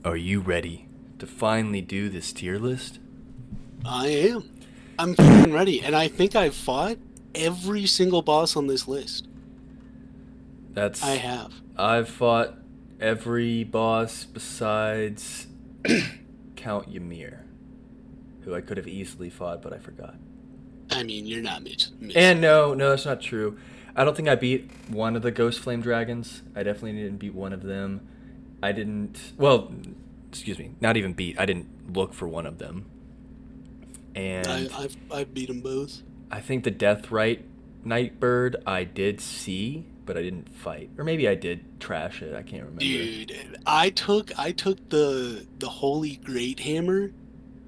Are you ready to finally do this tier list? I am. I'm fucking ready, and I think I've fought every single boss on this list. I That's have. I've fought every boss besides Count Ymir, who I could have easily fought, but I forgot. I mean, you're not missing. And no, that's not true. I don't think I beat one of the Ghost Flame Dragons. I definitely didn't beat one of them. I didn't. Well, excuse me. Not even beat. I didn't look for one of them. And I've beat them both. I think the Deathrite Nightbird I did see, but I didn't fight. Or maybe I did trash it. I can't remember. Dude, I took the Holy Great Hammer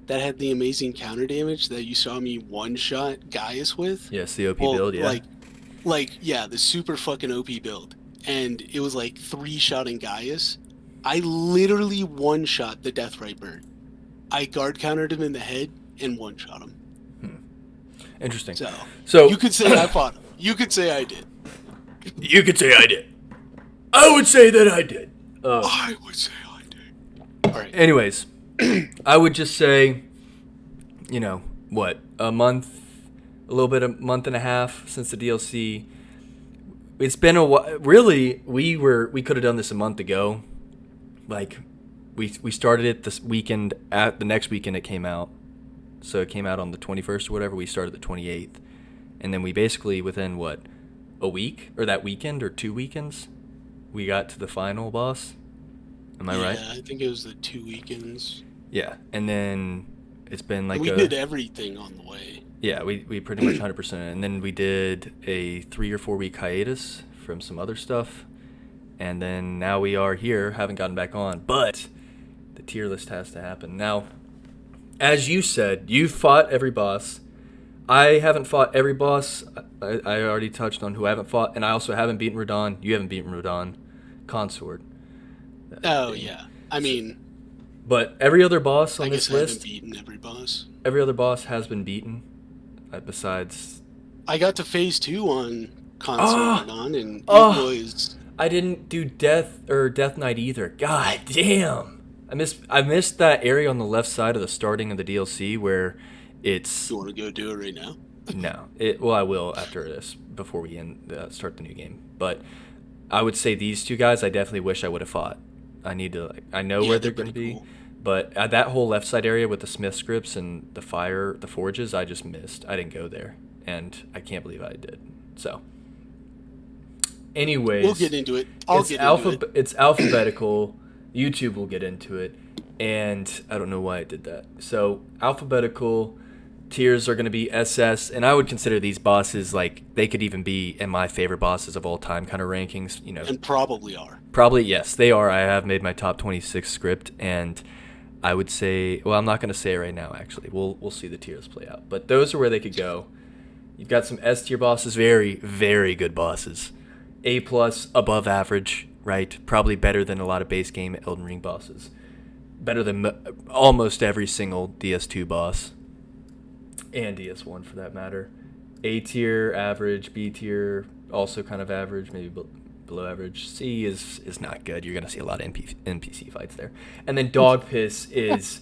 that had the amazing counter damage that you saw me one shot Gaius with. Yes, the OP build, yeah. Yeah, the super fucking OP build. And it was like 3-shotting Gaius. I literally one shot the Deathrite Bird. I guard countered him in the head and one shot him. Interesting. So you could say I fought him. You could say I did. You could say I did. I would say that I did. I would say I did. All right. Anyways, I would just say, a month and a half since the DLC. It's been a while. Really, we could have done this a month ago. Like, we started it this weekend. At the next weekend, it came out. So it came out on the 21st or whatever. We started the 28th, and then we basically within a week or that weekend or 2 weekends, we got to the final boss. Am I right? Yeah, I think it was the 2 weekends. Yeah, and then it's been like we did everything on the way. Yeah, we pretty much 100%. And then we did a 3 or 4 week hiatus from some other stuff, and then now we are here. Haven't gotten back on, but the tier list has to happen now. As you said, you've fought every boss. I haven't fought every boss. I already touched on who I haven't fought, and I also haven't beaten Radon. You haven't beaten Radon. Consort. Oh, yeah. I mean... But every other boss on this list... I haven't beaten every boss. Every other boss has been beaten, besides... I got to phase 2 on Consort Radon, and it was... I didn't do Death Knight either. God damn! I missed that area on the left side of the starting of the DLC where it's... You want to go do it right now? No. I will after this, before we start the new game. But I would say these two guys I definitely wish I would have fought. I know where they're going to be. Cool. But at that whole left side area with the smith scripts and the forges, I just missed. I didn't go there. And I can't believe I did. So, anyways. We'll get into it. It's alphabetical. YouTube will get into it, and I don't know why I did that. So alphabetical tiers are going to be SS, and I would consider these bosses like they could even be in my favorite bosses of all time kind of rankings. And probably are. Probably yes, they are. I have made my top 26 script, and I would say, well, I'm not going to say it right now. Actually, we'll see the tiers play out, but those are where they could go. You've got some S tier bosses, very very good bosses, A+ above average. Right, probably better than a lot of base game Elden Ring bosses. Better than almost every single DS2 boss. And DS1 for that matter. A tier, average. B tier, also kind of average, maybe below average. C is not good. You're going to see a lot of NPC fights there. And then Dog Piss is...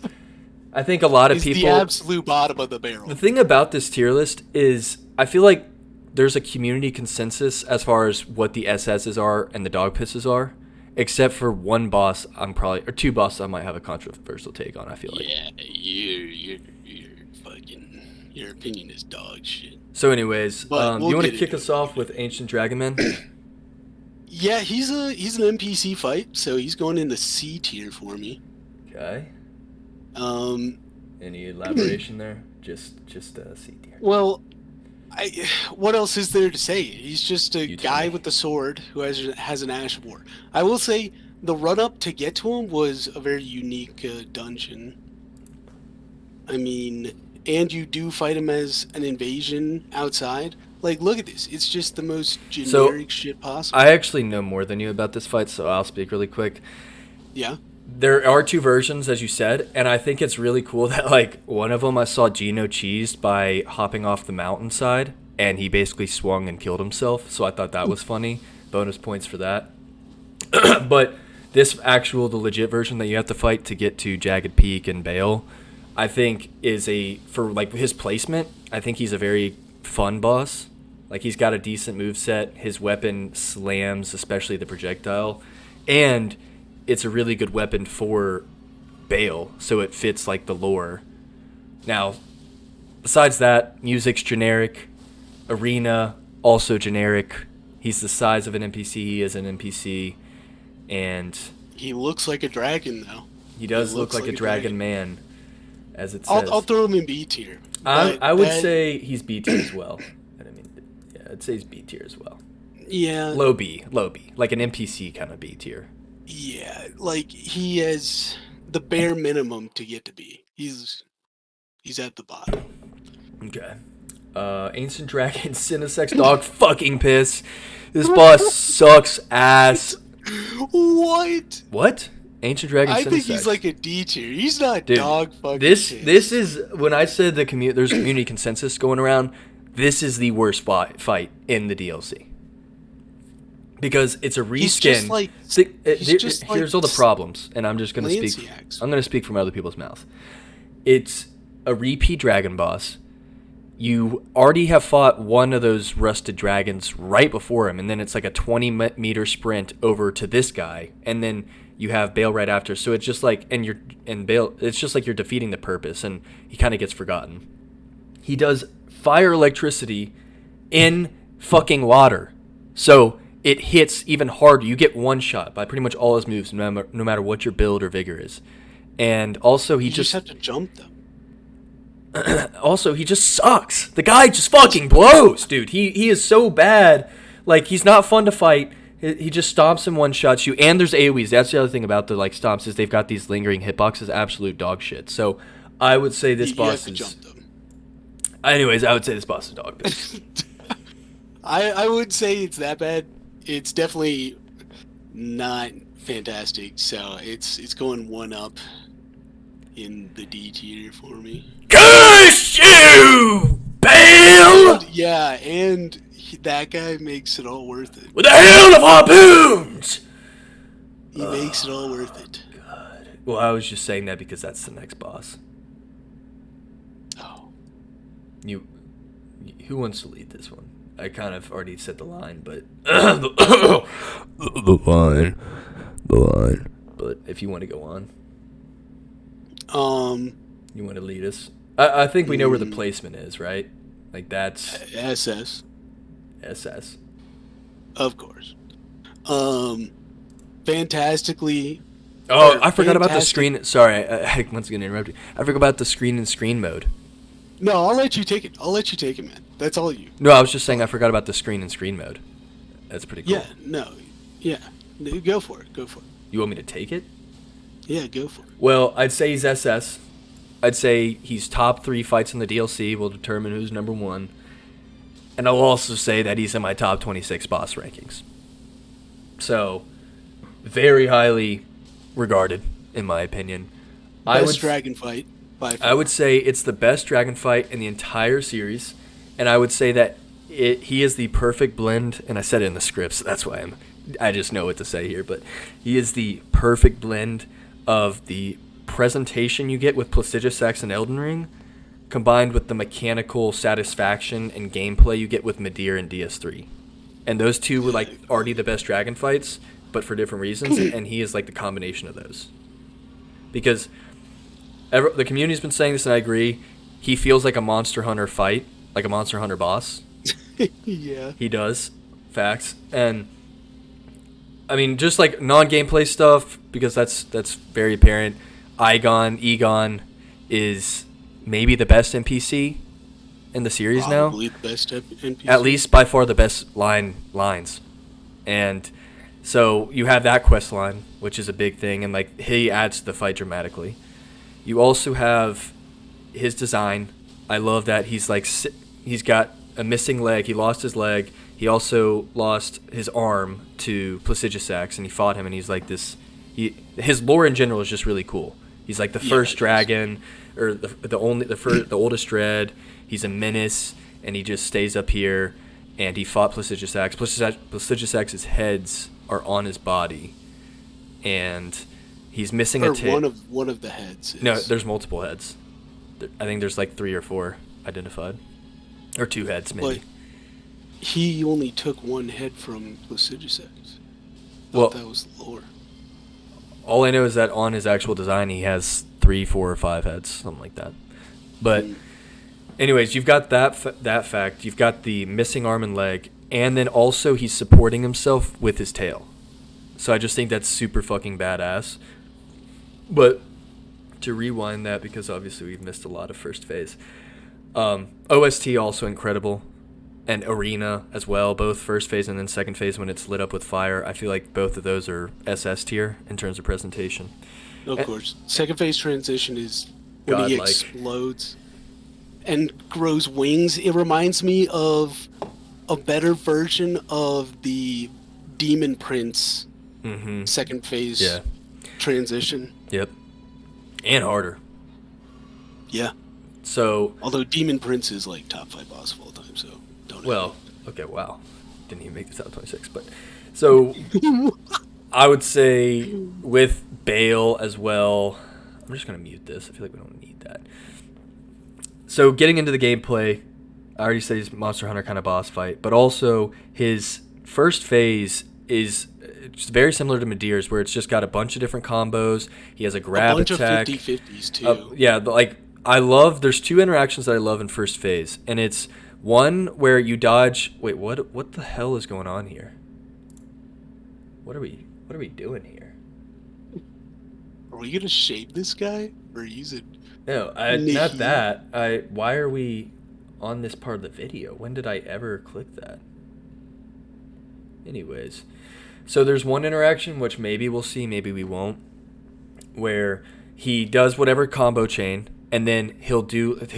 I think a lot of people... the absolute bottom of the barrel. The thing about this tier list is I feel like there's a community consensus as far as what the SSs are and the dog pisses are, except for one boss or two bosses I might have a controversial take on, I feel like. Yeah, your opinion is dog shit. So anyways, you want to kick us off with Ancient Dragonman? Yeah, he's an NPC fight, so he's going in the C tier for me. Okay. Any elaboration there? Just C tier. Well, what else is there to say? He's just a guy with the sword who has an Ash of War. I will say the run-up to get to him was a very unique dungeon. I mean, and you do fight him as an invasion outside. Like, look at this. It's just the most generic shit possible. I actually know more than you about this fight, so I'll speak really quick. Yeah? There are two versions, as you said, and I think it's really cool that, like, one of them I saw Gino cheesed by hopping off the mountainside, and he basically swung and killed himself, so I thought that was funny. Bonus points for that. But the legit version that you have to fight to get to Jagged Peak and Bale, I think for like his placement, I think he's a very fun boss. Like, he's got a decent moveset. His weapon slams, especially the projectile. And it's a really good weapon for Bale, so it fits, like, the lore. Now, besides that, music's generic. Arena, also generic. He's the size of an NPC. He is an NPC. And he looks like a dragon, though. He does look like a dragon man, as it says. I'll throw him in B tier. I would say he's B tier as well. I'd say he's B tier as well. Yeah. Low B. Like an NPC kind of B tier. Yeah, like he has the bare minimum to get to B. He's at the bottom. Okay. Ancient Dragon, Cinesex Dog fucking piss. This boss sucks ass. What? Ancient Dragon, I Cinesex. think he's like a D tier. He's not dog fucking this piss. This is, when I said there's community consensus going around, this is the worst fight in the DLC. Because it's a reskin. Here's all the problems, and I'm just going to speak. I'm going to speak from other people's mouth. It's a repeat dragon boss. You already have fought one of those rusted dragons right before him, and then it's like a 20-meter sprint over to this guy, and then you have Bale right after. So it's just like, Bale. It's just like you're defeating the purpose, and he kind of gets forgotten. He does fire electricity in fucking water, so it hits even harder. You get one shot by pretty much all his moves, no matter what your build or vigor is. And also, you just have to jump them. Also, he just sucks. The guy just fucking blows, dude. He is so bad. Like, he's not fun to fight. He just stomps and one-shots you. And there's AoEs. That's the other thing about the like stomps, is they've got these lingering hitboxes. Absolute dog shit. So I would say this boss is... jump them. Anyways, I would say this boss is dog piss. I would say it's that bad. It's definitely not fantastic. So it's going one up in the D tier for me. Curse you, Bale! And that guy makes it all worth it. With a hail of harpoons! He makes it all worth it. God. Well, I was just saying that because that's the next boss. Oh. Who wants to lead this one? I kind of already said the line, but... the line. But if you want to go on. You want to lead us? I think we know where the placement is, right? Like, that's... SS. Of course. Fantastically... Oh, I forgot about the screen... Sorry, I once again interrupted you. I forgot about the screen mode. No, I'll let you take it, man. That's all you. No, I was just saying I forgot about the screen mode. That's pretty cool. Yeah. Go for it. You want me to take it? Yeah, go for it. Well, I'd say he's SS. I'd say he's top 3 fights in the DLC. Will determine who's number 1. And I'll also say that he's in my top 26 boss rankings. So, very highly regarded, in my opinion. Best dragon fight by far. I would say it's the best dragon fight in the entire series. And I would say that he is the perfect blend. And I said it in the script, so that's why I just know what to say here. But he is the perfect blend of the presentation you get with Plastigisax and Elden Ring, combined with the mechanical satisfaction and gameplay you get with Midir and DS3. And those two were like already the best dragon fights, but for different reasons, and he is like the combination of those. Because the community's been saying this, and I agree, he feels like a Monster Hunter fight, like a Monster Hunter boss. Yeah. He does. Facts. And I mean, just like non-gameplay stuff, because that's very apparent. Egon is maybe the best NPC in the series now. Probably the best NPC. At least by far the best lines. And so you have that quest line, which is a big thing, and like he adds to the fight dramatically. You also have his design. I love that he's got a missing leg. He lost his leg. He also lost his arm to Plastigisax, and he fought him, and he's like this. His lore in general is just really cool. He's like the first dragon, or the oldest dread. He's a menace, and he just stays up here, and he fought Plastigisax. Plastigisax's heads are on his body, and he's missing or a tail. one of the heads. No, there's multiple heads. I think there's like 3 or 4 identified, or 2 heads maybe. But he only took 1 head from Placidusax. Well, that was the lore. All I know is that on his actual design, he has 3, 4, or 5 heads, something like that. But, anyways, you've got that fact. You've got the missing arm and leg, and then also he's supporting himself with his tail. So I just think that's super fucking badass. But to rewind that, because obviously we've missed a lot of first phase. OST also incredible. And Arena as well, both first phase and then second phase when it's lit up with fire. I feel like both of those are SS tier in terms of presentation. Of course. Second phase transition is when he explodes and grows wings. It reminds me of a better version of the Demon Prince second phase transition. Yep. And harder. Yeah. So, although Demon Prince is like top 5 boss of all time, so don't know. Well, okay, wow. Didn't even make this out 26, but so I would say with Bale as well. I'm just going to mute this. I feel like we don't need that. So getting into the gameplay, I already said he's Monster Hunter kind of boss fight, but also his first phase is just very similar to Medeir's, where it's just got a bunch of different combos. He has a grab attack. A bunch of 50-50s too. There's 2 interactions that I love in first phase, and it's one where you dodge. Wait, what the hell is going on here? What are we doing here? Are we gonna shape this guy or use it? No, not that. Why are we on this part of the video? When did I ever click that? Anyways, so there's one interaction which maybe we'll see, maybe we won't, where he does whatever combo chain, and then he'll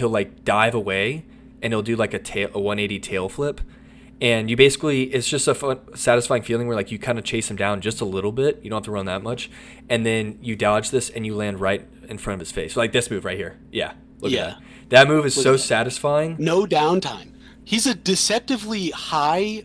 like dive away, and he'll do like a 180 tail flip, and you basically, it's just a fun, satisfying feeling where like you kind of chase him down just a little bit. You don't have to run that much, and then you dodge this and you land right in front of his face. So like this move right here. Yeah. Look at that. That move is so satisfying. No downtime. He's a deceptively high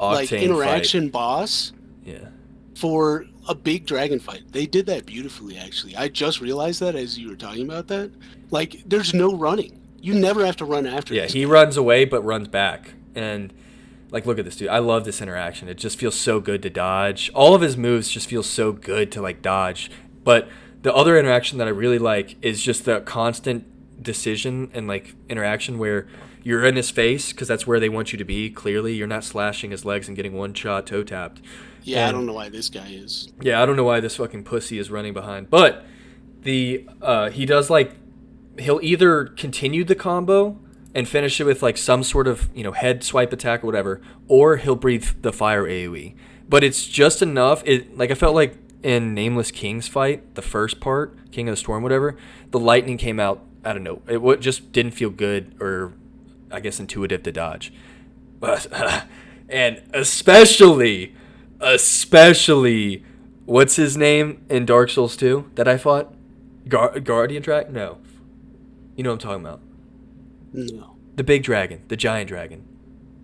octane interaction boss. Yeah. For a big dragon fight. They did that beautifully, actually. I just realized that as you were talking about that. Like, there's no running. You never have to run after this. Yeah, he runs away but runs back. And, like, look at this dude. I love this interaction. It just feels so good to dodge. All of his moves just feel so good to, like, dodge. But the other interaction that I really like is just the constant decision and, like, interaction where you're in his face because that's where they want you to be, clearly. You're not slashing his legs and getting one-shot toe-tapped. Yeah, I don't know why this guy is. Yeah, I don't know why this fucking pussy is running behind. But he does, like, he'll either continue the combo and finish it with, like, some sort of, head swipe attack or whatever, or he'll breathe the fire AoE. But it's just enough. I felt like in Nameless King's fight, the first part, King of the Storm, whatever, the lightning came out, I don't know. It just didn't feel good or, I guess, intuitive to dodge. And especially, what's his name in Dark Souls 2 that I fought? Guardian Dragon? No. You know what I'm talking about. No. The big dragon. The giant dragon.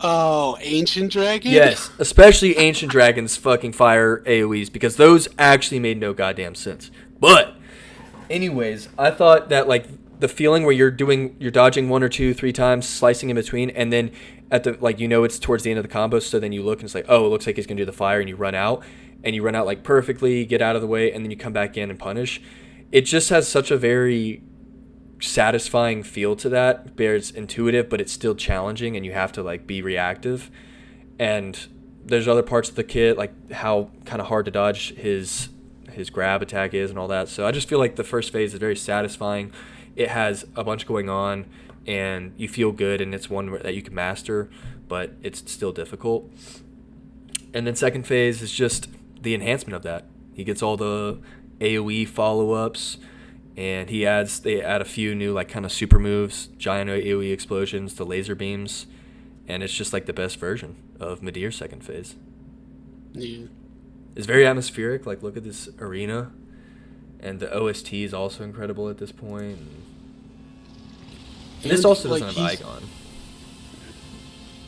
Oh, Ancient Dragon? Yes. Especially Ancient Dragon's fucking fire AoEs, because those actually made no goddamn sense. But, anyways, I thought that, like, the feeling where you're dodging 1 or 2, 3 times, slicing in between, and then at the, like, it's towards the end of the combo, so then you look and it's like, oh, it looks like he's gonna do the fire, and you run out like perfectly, get out of the way, and then you come back in and punish. It just has such a very satisfying feel to that, where it's intuitive but it's still challenging and you have to, like, be reactive. And there's other parts of the kit, like how kind of hard to dodge his grab attack is and all that. So I just feel like the first phase is very satisfying. It has a bunch going on and you feel good, and it's one that you can master, but it's still difficult. And then second phase is just the enhancement of that. He gets all the AoE follow-ups, and they add a few new, like, kind of super moves, giant AoE explosions, the laser beams, and it's just like the best version of Medeir's second phase. Yeah. It's very atmospheric. Like, look at this arena, and the OST is also incredible at this point. And this also doesn't have Igon.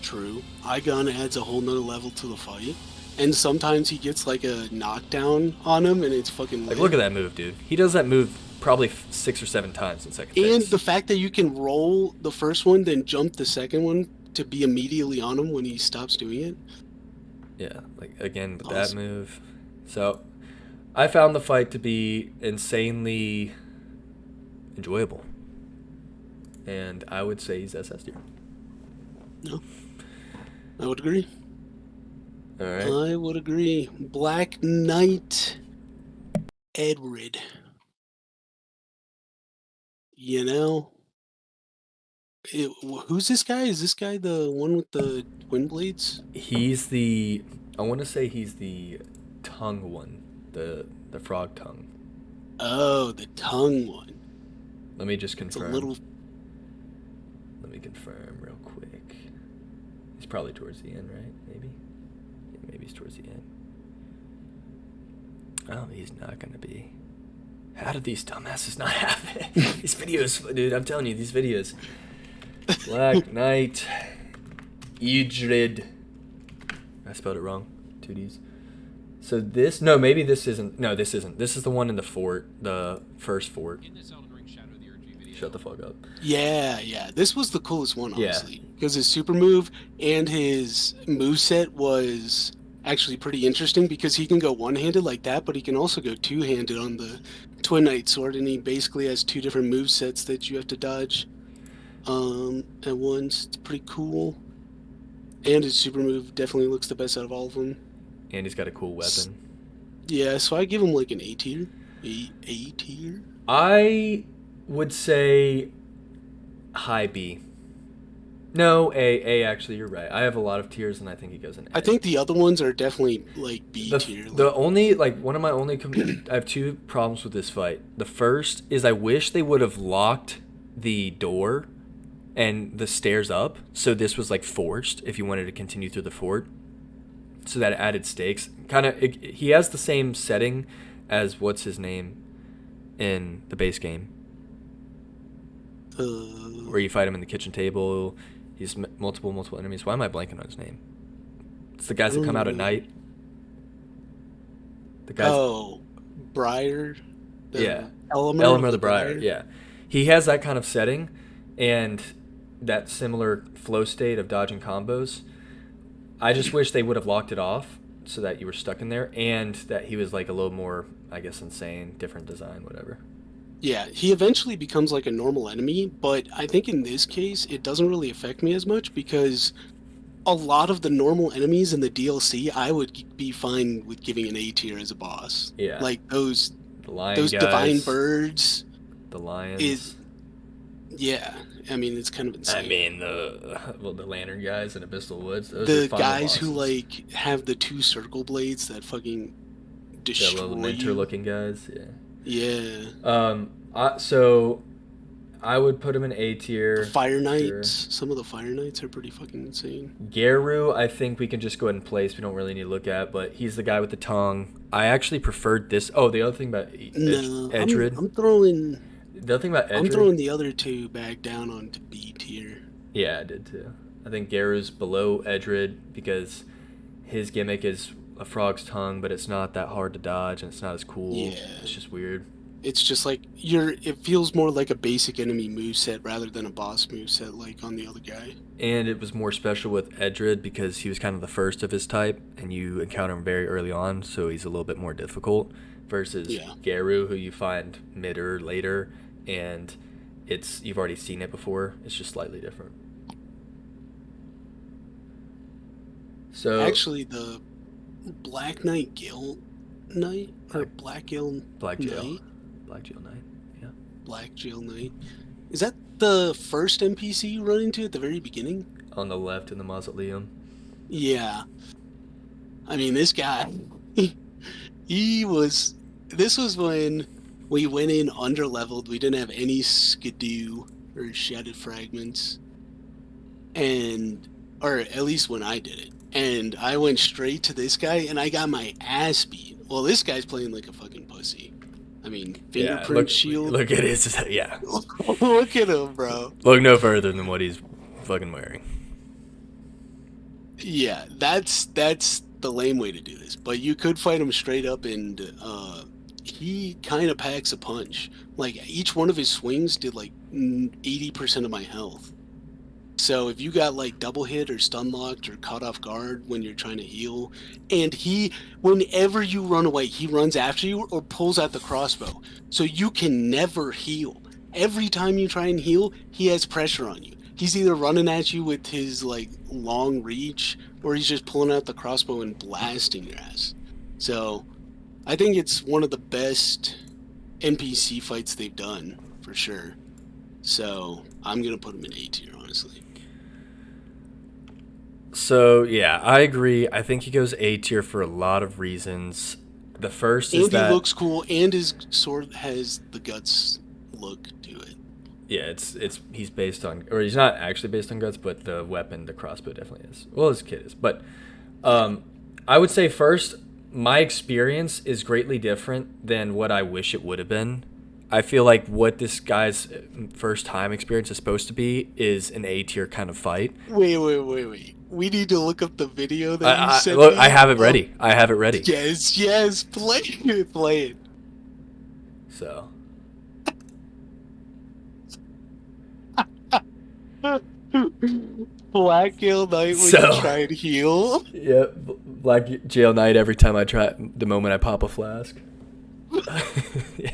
True. Igon adds a whole nother level to the fight. and sometimes he gets like a knockdown on him, and it's fucking lit. Like, look at that move, dude. He does that move probably 6 or 7 times in second And phase. the fact that you can roll the first one, then jump the second one to be immediately on him when he stops doing it. Yeah, like, again, with that move. So, I found the fight to be insanely enjoyable. And I would say he's SS tier. No, I would agree. All right. I would agree. Black Knight Edred. You know, who's this guy? Is this guy the one with the twin blades? He's the, I want to say he's the tongue one, the frog tongue. Oh, the tongue one. Let me just It's a confirm. little. Let me confirm real quick. He's probably towards the end, right? Maybe? Yeah, maybe he's towards the end. Oh, he's not going to be. How did these dumbasses not have it? These videos, dude, I'm telling you, these videos. Black Knight Erdtree. I spelled it wrong. 2 Ds. So this, no, maybe this isn't. No, this isn't. This is the one in the fort, the first fort. In this Elden Ring Shadow of the Erdtree video. Shut the fuck up. Yeah. This was the coolest one, Yeah. honestly. Because his super move and his moveset was actually pretty interesting because he can go one-handed like that, but he can also go two-handed on the Twin Knight sword, and he basically has 2 different movesets that you have to dodge at once. It's pretty cool. And his super move definitely looks the best out of all of them. And he's got a cool weapon. Yeah, so I give him like an A tier. A tier? I would say high B. No, A actually, you're right. I have a lot of tiers and I think he goes in A. I think the other ones are definitely like B tier. The only, like, one of my only, I have 2 problems with this fight. The first is I wish they would have locked the door and the stairs up, so this was like forced if you wanted to continue through the fort, so that added stakes. Kind of, he has the same setting as what's his name in the base game, where you fight him in the kitchen table. He's multiple enemies. Why am I blanking on his name? It's the guys that come out at night. The guys. Oh, Briar. Yeah. Elmer of the Briar. Yeah, he has that kind of setting, and that similar flow state of dodging combos. I just wish they would have locked it off so that you were stuck in there, and that he was like a little more, I guess, insane, different design, whatever. Yeah, he eventually becomes like a normal enemy, but I think in this case it doesn't really affect me as much because a lot of the normal enemies in the DLC I would be fine with giving an A tier as a boss. Yeah. Like those Guys, divine birds. The lions. Yeah, I mean it's kind of insane. I mean the lantern guys in Abyssal Woods. Those the are final guys who bosses. like have the 2 circle blades that fucking The destroy little you. mentor looking guys. Yeah. Yeah. So I would put him in A tier. Fire Knights. Sure. Some of the Fire Knights are pretty fucking insane. Geru, I think we can just go ahead and place. We don't really need to look at, but he's the guy with the tongue. I actually preferred this. Oh, the other thing about Erdtree. I'm throwing. The other thing about Erdtree. I'm throwing the other 2 back down onto B tier. Yeah, I did too. I think Geru's below Erdtree because his gimmick is a frog's tongue, but it's not that hard to dodge and it's not as cool. Yeah. It's just weird. It's just like it feels more like a basic enemy moveset rather than a boss moveset like on the other guy. And it was more special with Erdtree because he was kind of the first of his type, and you encounter him very early on, so he's a little bit more difficult. Versus Geru, who you find mid or later, and you've already seen it before. It's just slightly different. So Actually, the Black Knight Gale Knight or Black Gale Knight. Black Jail Knight. Yeah. Black Jail Knight. Is that the first NPC you run into at the very beginning? On the left in the mausoleum. Yeah. I mean, this guy, this was when we went in underleveled. We didn't have any skidoo or shattered fragments. Or at least when I did it. And I went straight to this guy and I got my ass beat. Well, this guy's playing like a fucking pussy. I mean, fingerprint shield. Look at his, yeah. Look at him, bro. Look no further than what he's fucking wearing. Yeah, that's the lame way to do this, but you could fight him straight up, and he kind of packs a punch. Like each one of his swings did like 80% of my health. So if you got like double hit or stun locked or caught off guard when you're trying to heal, and whenever you run away, he runs after you or pulls out the crossbow. So you can never heal. Every time you try and heal, he has pressure on you. He's either running at you with his like long reach, or he's just pulling out the crossbow and blasting your ass. So I think it's one of the best NPC fights they've done, for sure. So I'm going to put him in A tier, honestly. So, yeah, I agree. I think he goes A tier for a lot of reasons. The first is that... And he looks cool, and his sword has the guts look to it. Yeah, he's based on... Or he's not actually based on guts, but the weapon, the crossbow definitely is. Well, his kit is. But I would say first, my experience is greatly different than what I wish it would have been. I feel like what this guy's first time experience is supposed to be is an A tier kind of fight. Wait. We need to look up the video that you sent look, me. I have it ready. Yes. Play it. So. Black Gale Knight when you try and heal. Yep, Black Jail Knight every time I try, the moment I pop a flask. Yeah.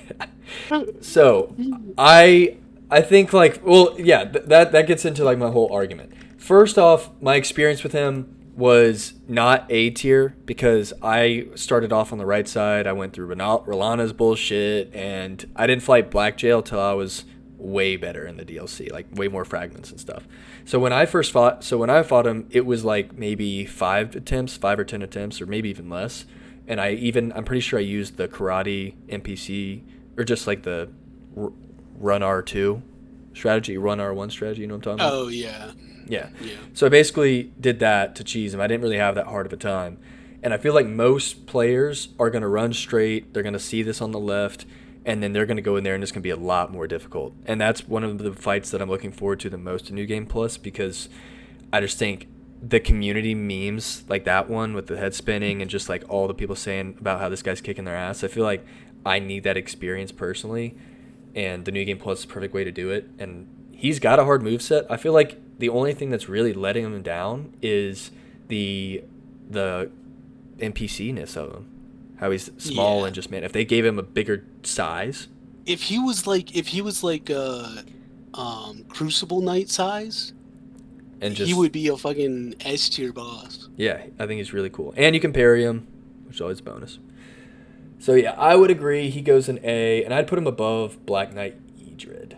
So, I think like, well, yeah, that gets into like my whole argument. First off, my experience with him was not A tier because I started off on the right side. I went through Rolana's bullshit, and I didn't fight Black Jail till I was way better in the DLC, like way more fragments and stuff. So when I fought him, it was like maybe 5 or 10 attempts, or maybe even less. And I'm pretty sure I used the karate NPC, or just like the run R2 strategy, run R1 strategy, you know what I'm talking about? Oh, yeah. Yeah. So I basically did that to cheese him. I didn't really have that hard of a time. And I feel like most players are going to run straight. They're going to see this on the left, and then they're going to go in there, and it's going to be a lot more difficult. And that's one of the fights that I'm looking forward to the most in New Game Plus, because I just think the community memes, like that one with the head spinning and just like all the people saying about how this guy's kicking their ass, I feel like I need that experience personally, and the New Game Plus is the perfect way to do it. And he's got a hard moveset. I feel like the only thing that's really letting him down is the NPC-ness of him. How he's small and just, man, if they gave him a bigger size. If he was like Crucible Knight size, and he would be a fucking S tier boss. Yeah, I think he's really cool. And you can parry him, which is always a bonus. So yeah, I would agree he goes in A, and I'd put him above Black Knight Edred.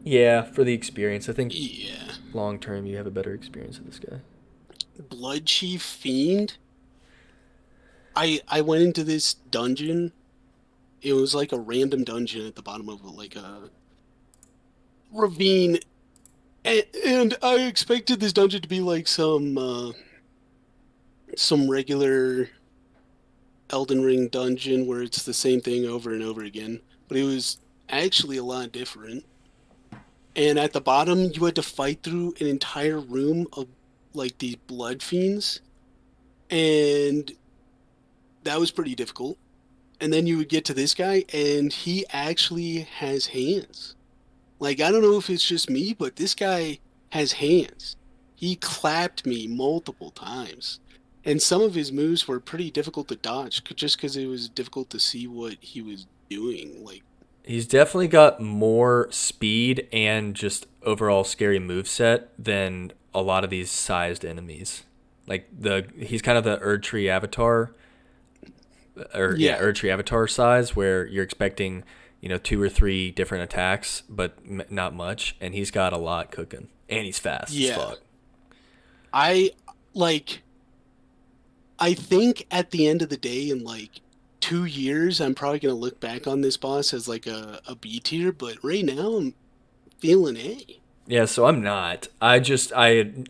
Yeah, for the experience. I think long term you have a better experience with this guy. Blood Chief Fiend. I went into this dungeon. It was like a random dungeon at the bottom of like a ravine, and I expected this dungeon to be like some regular Elden Ring dungeon where it's the same thing over and over again, but it was actually a lot different. And at the bottom, you had to fight through an entire room of like these blood fiends, and that was pretty difficult. And then you would get to this guy, and he actually has hands. Like, I don't know if it's just me, but this guy has hands. He clapped me multiple times. And some of his moves were pretty difficult to dodge, just because it was difficult to see what he was doing. Like, he's definitely got more speed and just overall scary moveset than a lot of these sized enemies. Like, he's kind of the Erdtree avatar. Erdtree avatar size, where you're expecting, 2 or 3 different attacks, but not much, and he's got a lot cooking, and he's fast as fuck. I think at the end of the day, in like 2 years, I'm probably gonna look back on this boss as like a B tier, but right now I'm feeling A. Yeah, so I'm not. I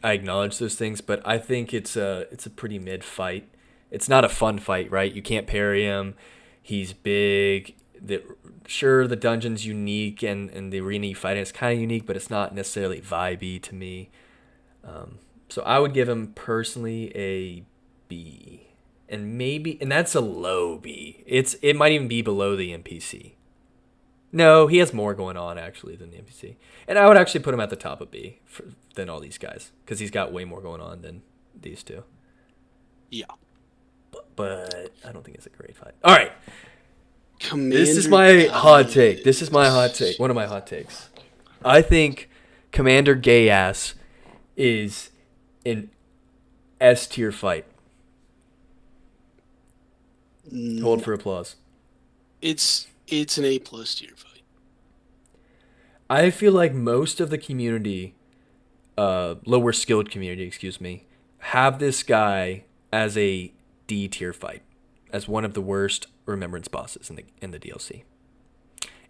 acknowledge those things, but I think it's a pretty mid fight. It's not a fun fight, right? You can't parry him. He's big. Sure, the dungeon's unique, and the arena you fight in is kind of unique, but it's not necessarily vibey to me. So I would give him personally a B, and that's a low B. It might even be below the NPC. No, he has more going on actually than the NPC, and I would actually put him at the top of B than all these guys because he's got way more going on than these two. Yeah. But I don't think it's a great fight. All right. Commander This is my hot take. Gaius. One of my hot takes. I think Commander Gaius is an S tier fight. Hold for applause. It's an A+ tier fight. I feel like most of the community, lower skilled community, excuse me, have this guy as a D tier fight, as one of the worst remembrance bosses in the DLC.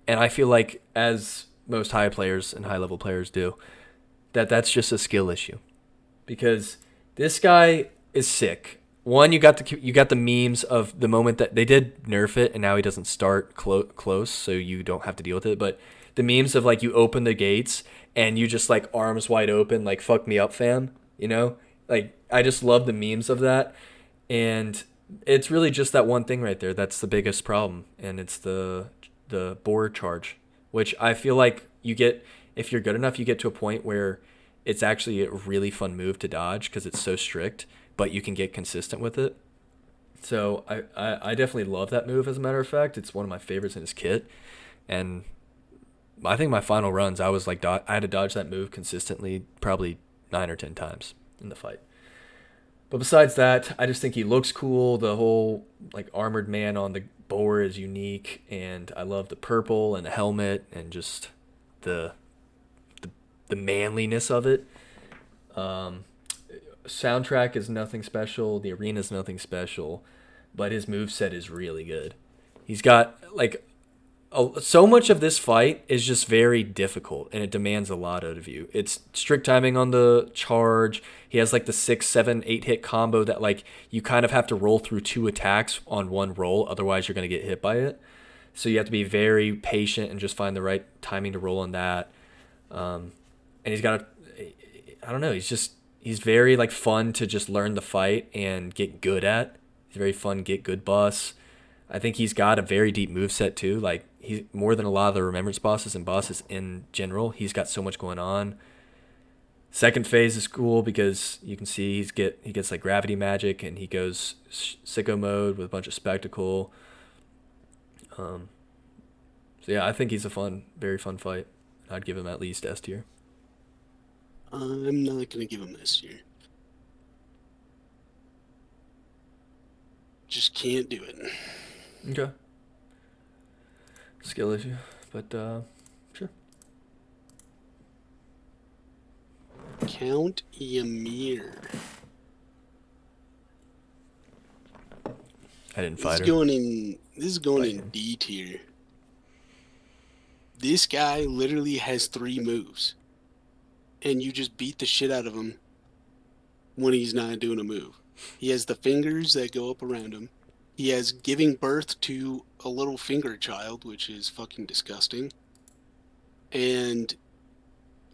And I feel like, as most high players and high level players do, that's just a skill issue, because this guy is sick. One, you got the memes of the moment that they did nerf it, and now he doesn't start close, so you don't have to deal with it. But the memes of like you open the gates and you just like arms wide open, like fuck me up, fam. You know, like I just love the memes of that, and it's really just that one thing right there that's the biggest problem, and it's the board charge, which I feel like you get if you're good enough, you get to a point where it's actually a really fun move to dodge because it's so strict, but you can get consistent with it. So I definitely love that move. As a matter of fact, it's one of my favorites in his kit, and I think my final runs I was like I had to dodge that move consistently probably 9 or 10 times in the fight. But besides that, I just think he looks cool. The whole like armored man on the boar is unique, and I love the purple and the helmet and just the manliness of it. Soundtrack is nothing special. The arena is nothing special, but his moveset is really good. He's got like so much of this fight is just very difficult, and it demands a lot out of you. It's strict timing on the charge. He has like the 6, 7, 8 hit combo that like you kind of have to roll through 2 attacks on one roll, otherwise you're going to get hit by it. So you have to be very patient and just find the right timing to roll on that. And he's got I don't know, he's very like fun to just learn the fight and get good at. He's a very fun get good boss. I think he's got a very deep moveset too. Like he's more than a lot of the remembrance bosses and bosses in general. He's got so much going on. Second phase is cool because you can see he gets like gravity magic, and he goes sicko mode with a bunch of spectacle. So yeah, I think he's a very fun fight. I'd give him at least S tier. I'm not gonna give him this year. Just can't do it. Okay. Skill issue, but sure. Count Ymir. I didn't fight her. This is going in D tier. This guy literally has 3 moves, and you just beat the shit out of him when he's not doing a move. He has the fingers that go up around him. He has giving birth to a little finger child, which is fucking disgusting. And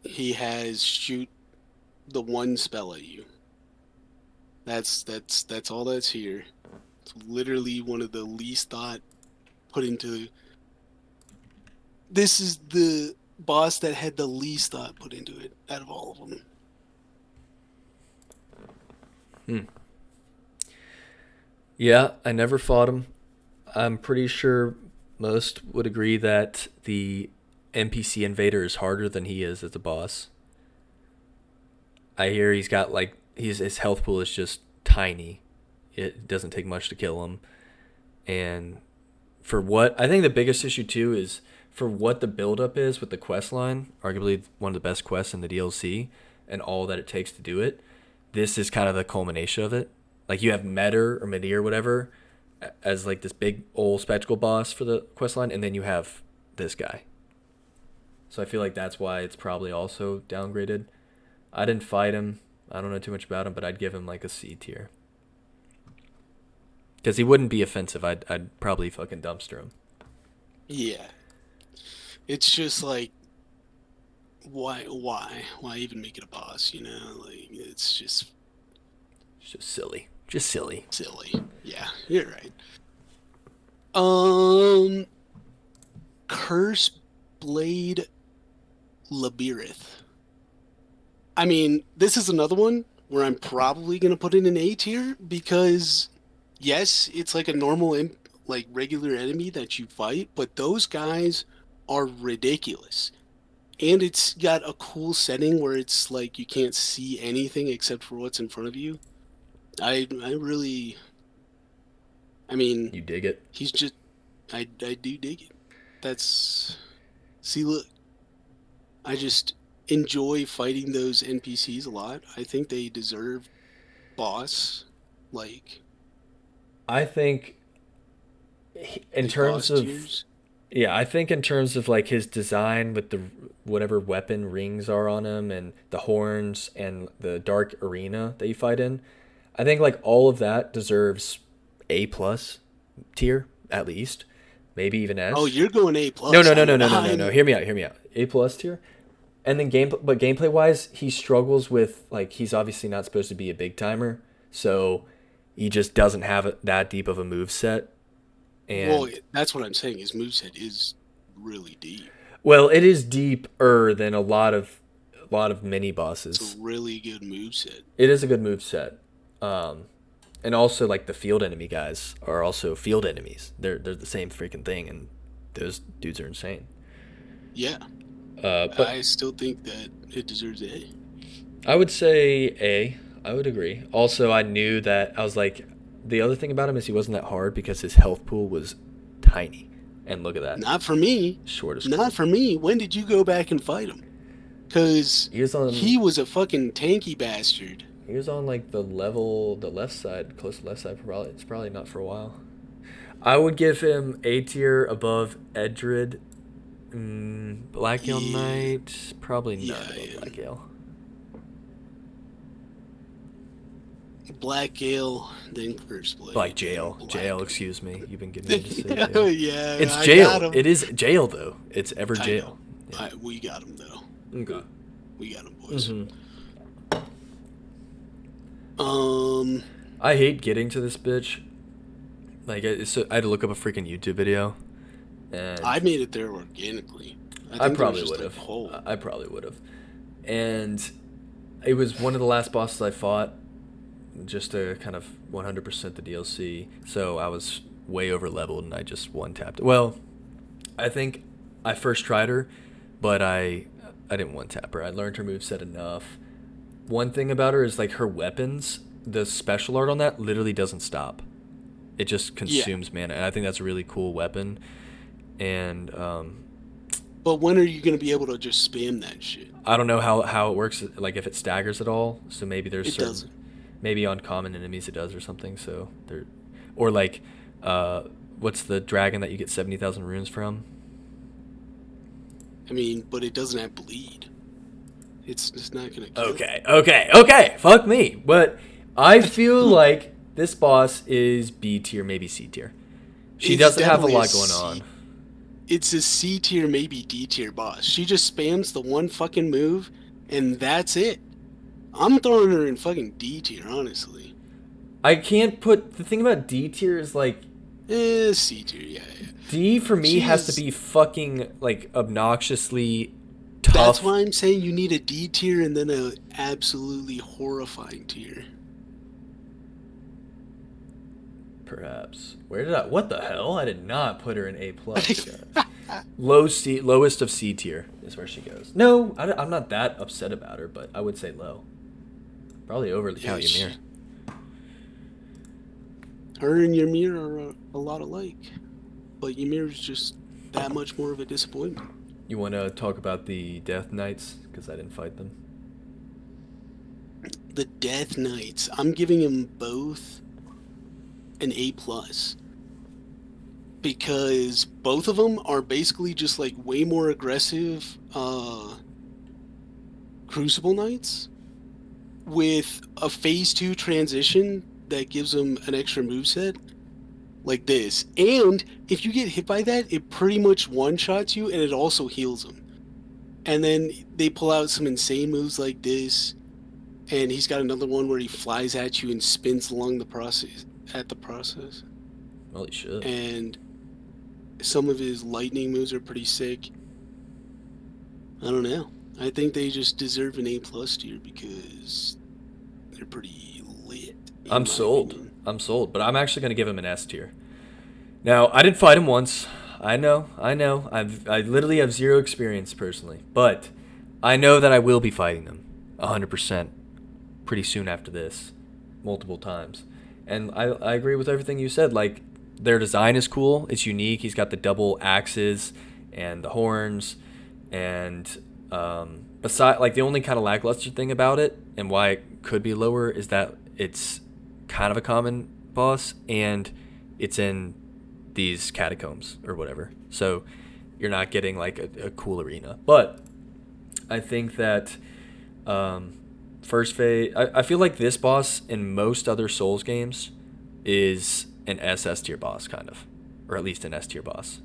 he has shoot the one spell at you. That's all that's here. It's literally one of the least thought put into. This is the boss that had the least thought put into it out of all of them. Yeah, I never fought him. I'm pretty sure most would agree that the NPC invader is harder than he is as a boss. I hear he's got like his health pool is just tiny. It doesn't take much to kill him. And for what I think the biggest issue too is for what the buildup is with the quest line, arguably one of the best quests in the DLC, and all that it takes to do it. This is kind of the culmination of it. Like you have Medir or Medir, whatever, as like this big old spectacle boss for the quest line, and then you have this guy. So I feel like that's why it's probably also downgraded. I didn't fight him. I don't know too much about him, but I'd give him like a C tier. Because he wouldn't be offensive. I'd probably fucking dumpster him. Yeah. It's just like Why even make it a boss? You know, like it's just It's just silly. Just silly. silly. Yeah, you're right. Um, Curse Blade Labyrinth. I mean, this is another one where I'm probably gonna put in an A tier because, yes, it's like a normal, like regular enemy that you fight, but those guys are ridiculous. And it's got a cool setting where it's like you can't see anything except for what's in front of you. I really, I mean, You dig it? he's just, I do dig it. That's, see, look, I just enjoy fighting those NPCs a lot. I think they deserve boss, like, I think in like terms boss of tiers. yeah, I think in terms of like his design with the whatever weapon rings are on him and the horns and the dark arena that you fight in, I think like all of that deserves A plus tier at least, maybe even Oh, S. you're going A No, plus. no, no, no, no, no, no, no. Hear me out. Hear me out. A plus tier. And then but gameplay wise, he struggles with like he's obviously not supposed to be a big timer, so he just doesn't have that deep of a move set. Well, And that's what I'm saying. His moveset is really deep. well, it is deeper than a lot of mini It's bosses. a really good moveset. It is a good move set. Um, and also like the field enemy guys are also field enemies. They're the same freaking thing, and those dudes are insane. Yeah, But I still think that it deserves A. I would say A. I would agree. Also, I knew that I was like, the other thing about him is he wasn't that hard because his health pool was tiny. And look at that, Not for me. shortest. Not for me. When did you go back and fight him? Because He was on. he was a fucking tanky bastard. He was on like the level, the left side, close to the left side. Probably it's probably not for a while. I would give him A tier above Edred. Black Gale Yeah. Knight, probably not Yeah, above yeah. Black Gale. Black Gale, then Curse Blade. Black Jail, Black- jail. Excuse me. You've been getting me to say yeah, jail. yeah, It's I jail. got him. It is jail though. It's ever I jail. know. We got him though. Okay. We got him, boys. hmm Um, I hate getting to this bitch. Like I had to look up a freaking YouTube video, and I made it there organically. I think there probably was would just have. a hole. I probably would have. And it was one of the last bosses I fought, just to kind of 100% the DLC. So I was way over leveled, and I just one tapped. Well, I think I first tried her, but I didn't one tap her. I learned her moveset enough. One thing about her is like her weapons, the special art on that literally doesn't stop. It just consumes mana, and I think that's a really cool weapon. And But when are you gonna be able to just spam that shit? I don't know how it works, like if it staggers at all. So maybe there's It certain, doesn't. maybe on common enemies it does or something. So there, or like, what's the dragon that you get 70,000 runes from? I mean, but it doesn't have bleed. It's just not gonna kill. Okay. Fuck me. But I feel like this boss is B tier, maybe C tier. She It's doesn't have a definitely lot a going C. on. It's a C tier, maybe D tier boss. She just spams the one fucking move, and that's it. I'm throwing her in fucking D tier, honestly. I can't put the thing about D tier is like C tier, yeah. D for me has to She's- be fucking like obnoxiously tough. That's why I'm saying you need a D tier and then a absolutely horrifying tier. Perhaps. What the hell? I did not put her in A plus. Lowest of C tier is where she goes. No, I'm not that upset about her, but I would say low. Probably over the Count Yeah, Ymir. Her and Ymir are a lot alike, but Ymir's just that much more of a disappointment. You want to talk about the Death Knights? Because I didn't fight them. The Death Knights, I'm giving them both an A plus because both of them are basically just like way more aggressive Crucible Knights with a phase 2 transition that gives them an extra moveset like this. And if you get hit by that, it pretty much one-shots you and it also heals them. and then they pull out some insane moves like this, and he's got another one where he flies at you and spins along the process Well, he should. and some of his lightning moves are pretty sick. I don't know. I think they just deserve an A+ tier because they're pretty lit. I'm sold. I'm sold, but I'm actually going to give him an S tier. Now, I didn't fight him once. I know. I literally have zero experience personally, but I know that I will be fighting them 100% pretty soon after this, multiple times. And I agree with everything you said. Like, their design is cool. It's unique. He's got the double axes and the horns, and beside, like, the only kind of lackluster thing about it and why it could be lower is that it's kind of a common boss and it's in these catacombs or whatever, so you're not getting like a cool arena. But I think that first phase, I feel like this boss in most other Souls games is an S tier boss, kind of, or at least an S tier boss.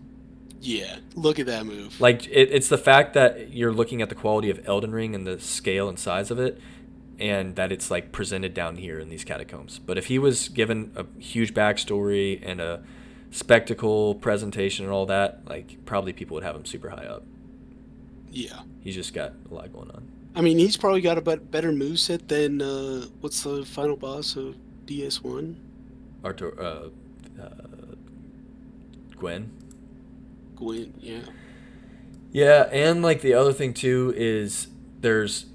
Yeah, look at that move. Like, it's the fact that you're looking at the quality of Elden Ring and the scale and size of it, and that it's like presented down here in these catacombs. But if he was given a huge backstory and a spectacle presentation and all that, like, probably people would have him super high up. Yeah, He's just got a lot going on. I mean, he's probably got a better moveset than what's the final boss of DS1? Arthur, Gwen. Gwyn, yeah. Yeah, and like the other thing too is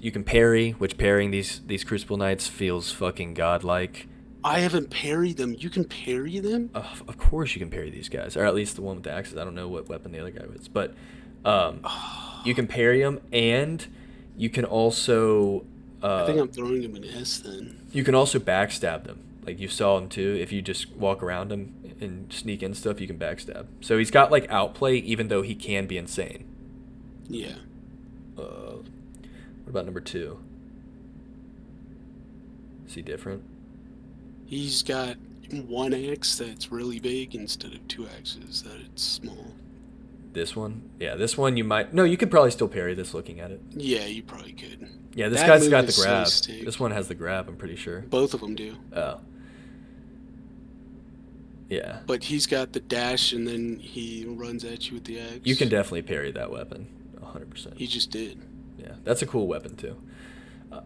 you can parry, which parrying these Crucible Knights feels fucking godlike. I haven't parried them. You can parry them? Of course you can parry these guys, or at least the one with the axes. I don't know what weapon the other guy was, but you can parry them, and you can also. I think I'm throwing him an S then. You can also backstab them. Like, you saw him too. If you just walk around him and sneak in stuff, you can backstab. So he's got like outplay, even though he can be insane. Yeah. What about number 2? Is he different? He's got one axe that's really big instead of 2 axes that it's small. This one? Yeah, this one you might... No, you could probably still parry this looking at it. Yeah, you probably could. Yeah, this That guy's move got the is so grab. sick. This one has the grab, I'm pretty sure. Both of them do. Oh. Yeah. But he's got the dash and then he runs at you with the axe. You can definitely parry that weapon. 100%. He just did. Yeah, that's a cool weapon too.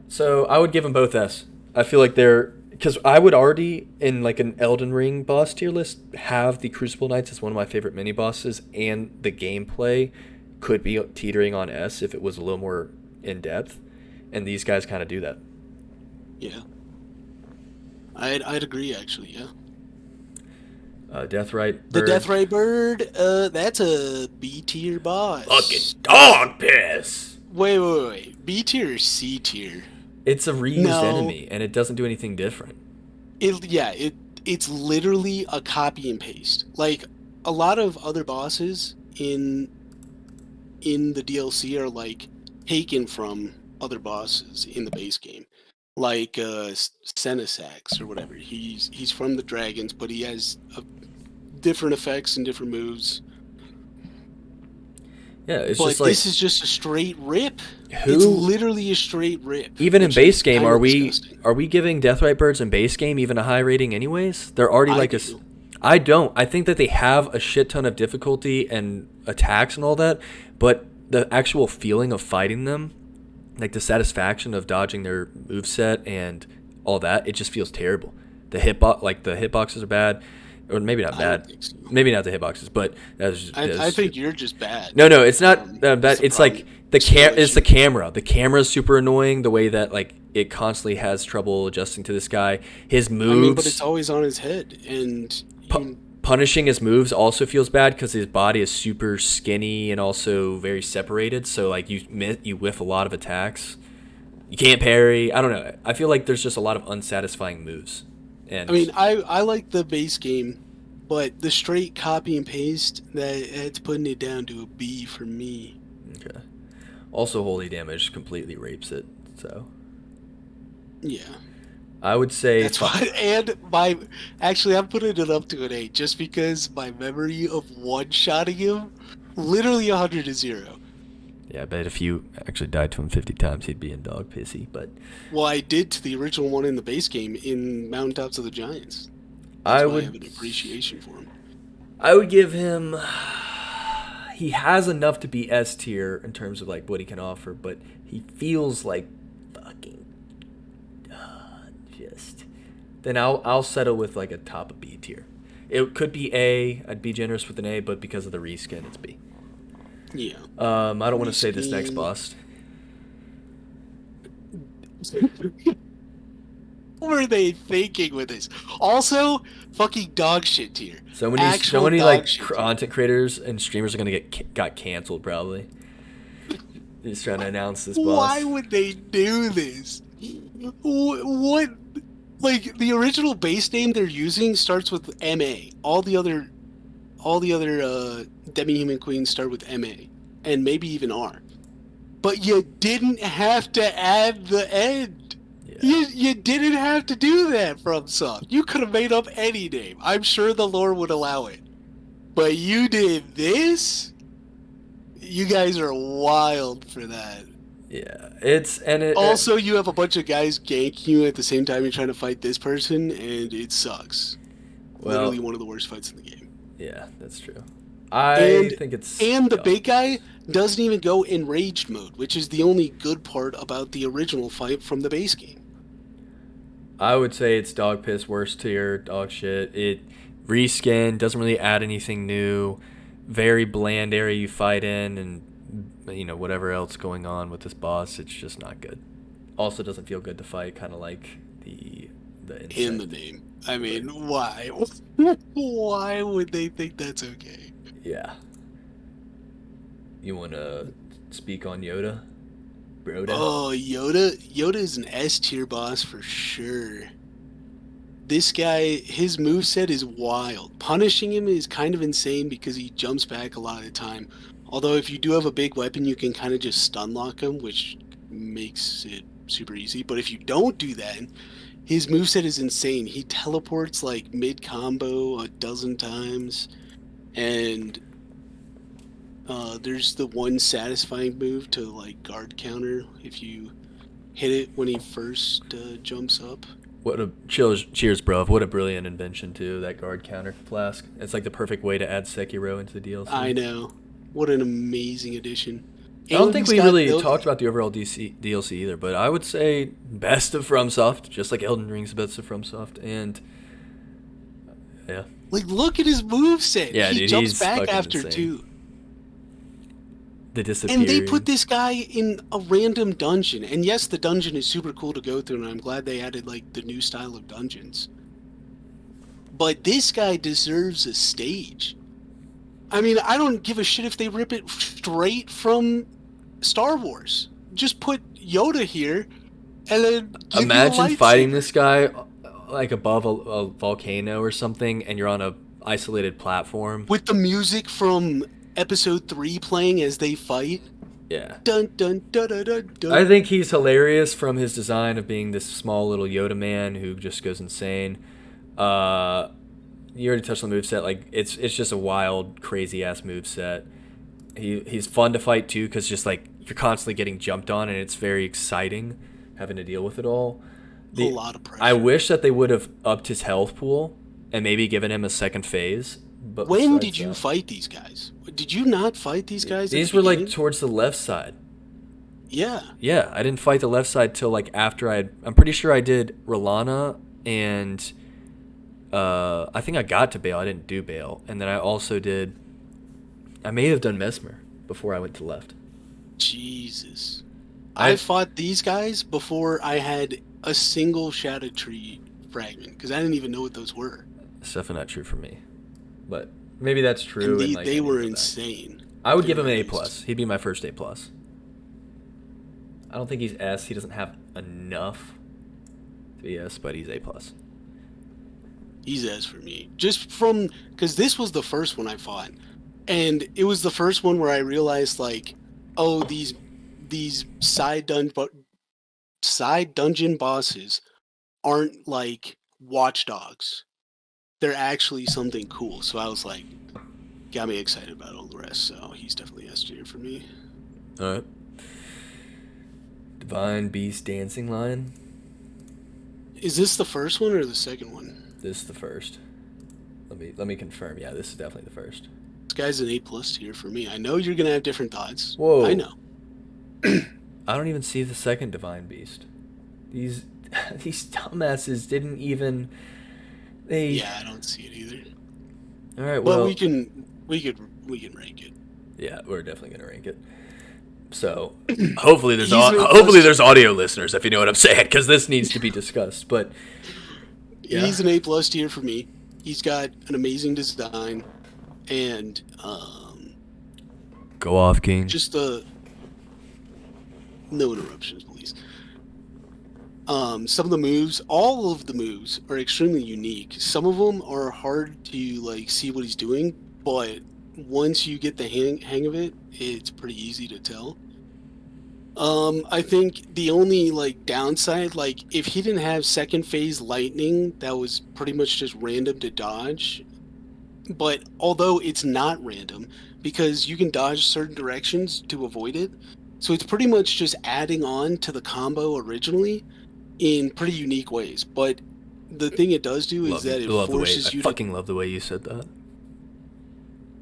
So I would give them both S. I feel like they're... Because I would already, in like an Elden Ring boss tier list, have the Crucible Knights as one of my favorite mini bosses, and the gameplay could be teetering on S if it was a little more in depth, and these guys kind of do that. Yeah. I'd agree, actually, yeah. Deathrite The Bird. Deathrite Bird, that's a B tier boss. Fucking dog piss! Wait. B tier or C tier? It's a reused No. enemy, and it doesn't do anything different. It's literally a copy and paste. Like, a lot of other bosses in the DLC are like taken from other bosses in the base game, like Senesax or whatever. He's from the dragons, but he has different effects and different moves. Yeah, it's But just like... this is just a straight rip. Who- It's literally a straight rip. Even in which base is game, kinda are we disgusting. giving Deathrite Birds in base game even a high rating anyways? They're already I like do. I don't. I think that they have a shit ton of difficulty and attacks and all that, but the actual feeling of fighting them, like the satisfaction of dodging their moveset and all that, it just feels terrible. The hitboxes are bad, or maybe not I bad. don't think so. Maybe not the hitboxes, but that's just, I think you're just bad. No, it's not bad. That's the It's like problem. it's the camera. The camera's super annoying. The way that like it constantly has trouble adjusting to this guy. His moves. I mean, but it's always on his head, and Punishing his moves also feels bad because his body is super skinny and also very separated. So like you whiff a lot of attacks. You can't parry. I don't know. I feel like there's just a lot of unsatisfying moves. And I mean, I like the base game, but the straight copy and paste, that's putting it down to a B for me. okay. Also, holy damage completely rapes it. So Yeah. I would say That's why, and actually, I'm putting it up to an 8 just because my memory of one-shotting him, literally 100 to 0. Yeah, I bet if you actually died to him 50 times, he'd be in dog pissy. But Well, I did to the original one in the base game in Mountaintops of the Giants. That's I why I have would, an appreciation for him. I would give him. He has enough to be S tier in terms of like what he can offer, but he feels like fucking just. Then I'll settle with like a top of B tier. It could be A. I'd be generous with an A, but because of the reskin, it's B. Yeah. I don't want to say this next boss. What were they thinking with this? Also, fucking dog shit tier. So Actual many dog like shit tier. content creators and streamers are gonna got canceled probably. Just trying to announce this boss. Why would they do this? What? Like the original base name they're using starts with MA. All the other demi-human queens start with MA, and maybe even R. But you didn't have to add the end. Yeah. You didn't have to do that, FromSoft. You could have made up any name. I'm sure the lore would allow it. But you did this? You guys are wild for that. Yeah, Also, you have a bunch of guys ganking you at the same time you're trying to fight this person, and it sucks. Well, literally one of the worst fights in the game. Yeah, that's true. I think it's... And the big guy doesn't even go enraged mode, which is the only good part about the original fight from the base game. I would say it's dog piss, worst tier, dog shit. It reskin, doesn't really add anything new. Very bland area you fight in, and you know whatever else going on with this boss, it's just not good. Also, doesn't feel good to fight, kind of like the insect. In the name. I mean, why? Why would they think that's okay? Yeah. You want to speak on Yoda? Broda? Oh, Yoda. Yoda is an S tier boss for sure. This guy, his moveset is wild. Punishing him is kind of insane because he jumps back a lot of the time. Although if you do have a big weapon, you can kind of just stun lock him, which makes it super easy. But if you don't do that, his moveset is insane. He teleports like mid-combo a dozen times. And there's the one satisfying move to like guard counter if you hit it when he first jumps up. What a cheers, bro! What a brilliant invention too. That guard counter flask. It's like the perfect way to add Sekiro into the DLC. I know. What an amazing addition. I don't think we really talked about the overall DLC either, but I would say best of FromSoft, just like Elden Ring's best of FromSoft, and yeah. Like, look at his moveset. Yeah, he dude, jumps he's back fucking after insane. too. The disappearing. And they put this guy in a random dungeon. And yes, the dungeon is super cool to go through, and I'm glad they added like the new style of dungeons. But this guy deserves a stage. I mean, I don't give a shit if they rip it straight from Star Wars. Just put Yoda here, and then give imagine you a fighting lightsaber. this guy like above a volcano or something, and you're on a isolated platform with the music from Episode 3 playing as they fight. Yeah. Dun dun dun dun dun dun. I think he's hilarious from his design of being this small little Yoda man who just goes insane. You already touched on the moveset. Like it's just a wild, crazy ass moveset. He's fun to fight too because just like you're constantly getting jumped on and it's very exciting having to deal with it all. A lot of pressure. I wish that they would have upped his health pool and maybe given him a second phase. But when did you fight these guys? Did you not fight these guys? These were like towards the left side. Yeah. Yeah, I didn't fight the left side till like after I'm pretty sure I did Rolana and I think I got to Bale. I didn't do Bale. And then I may have done Mesmer before I went to left. Jesus. I fought these guys before I had a single Shadow Tree fragment because I didn't even know what those were. It's definitely not true for me. But maybe that's true. And they were insane. I would give him an A+. He'd be my first A+. I don't think he's S. He doesn't have enough to be S, but he's A+. He's S for me. Just from... Because this was the first one I fought. And it was the first one where I realized, like, oh, these side dungeon bosses aren't, like, watchdogs. They're actually something cool. So I was like, got me excited about all the rest. So he's definitely S tier for me. All right. Divine Beast Dancing Lion. Is this the first one or the second one? This is the first. Let me confirm. Yeah, this is definitely the first. This guy's an A+ tier for me. I know you're gonna have different thoughts. Whoa. I know. I don't even see the second Divine Beast. These dumbasses didn't even. Yeah, I don't see it either. All right. Well, but we can rank it. Yeah, we're definitely gonna rank it. So hopefully there's there's audio listeners, if you know what I'm saying, because this needs to be discussed. But yeah. He's an A+ tier for me. He's got an amazing design, and go off, King. Just no interruptions, please. Some of the moves, all of the moves, are extremely unique. Some of them are hard to like see what he's doing, but once you get the hang of it, it's pretty easy to tell. I think the only like downside, like if he didn't have second phase lightning, that was pretty much just random to dodge. But although it's not random, because you can dodge certain directions to avoid it, so it's pretty much just adding on to the combo originally in pretty unique ways. But the thing it does do is that it forces you to... I fucking love the way you said that.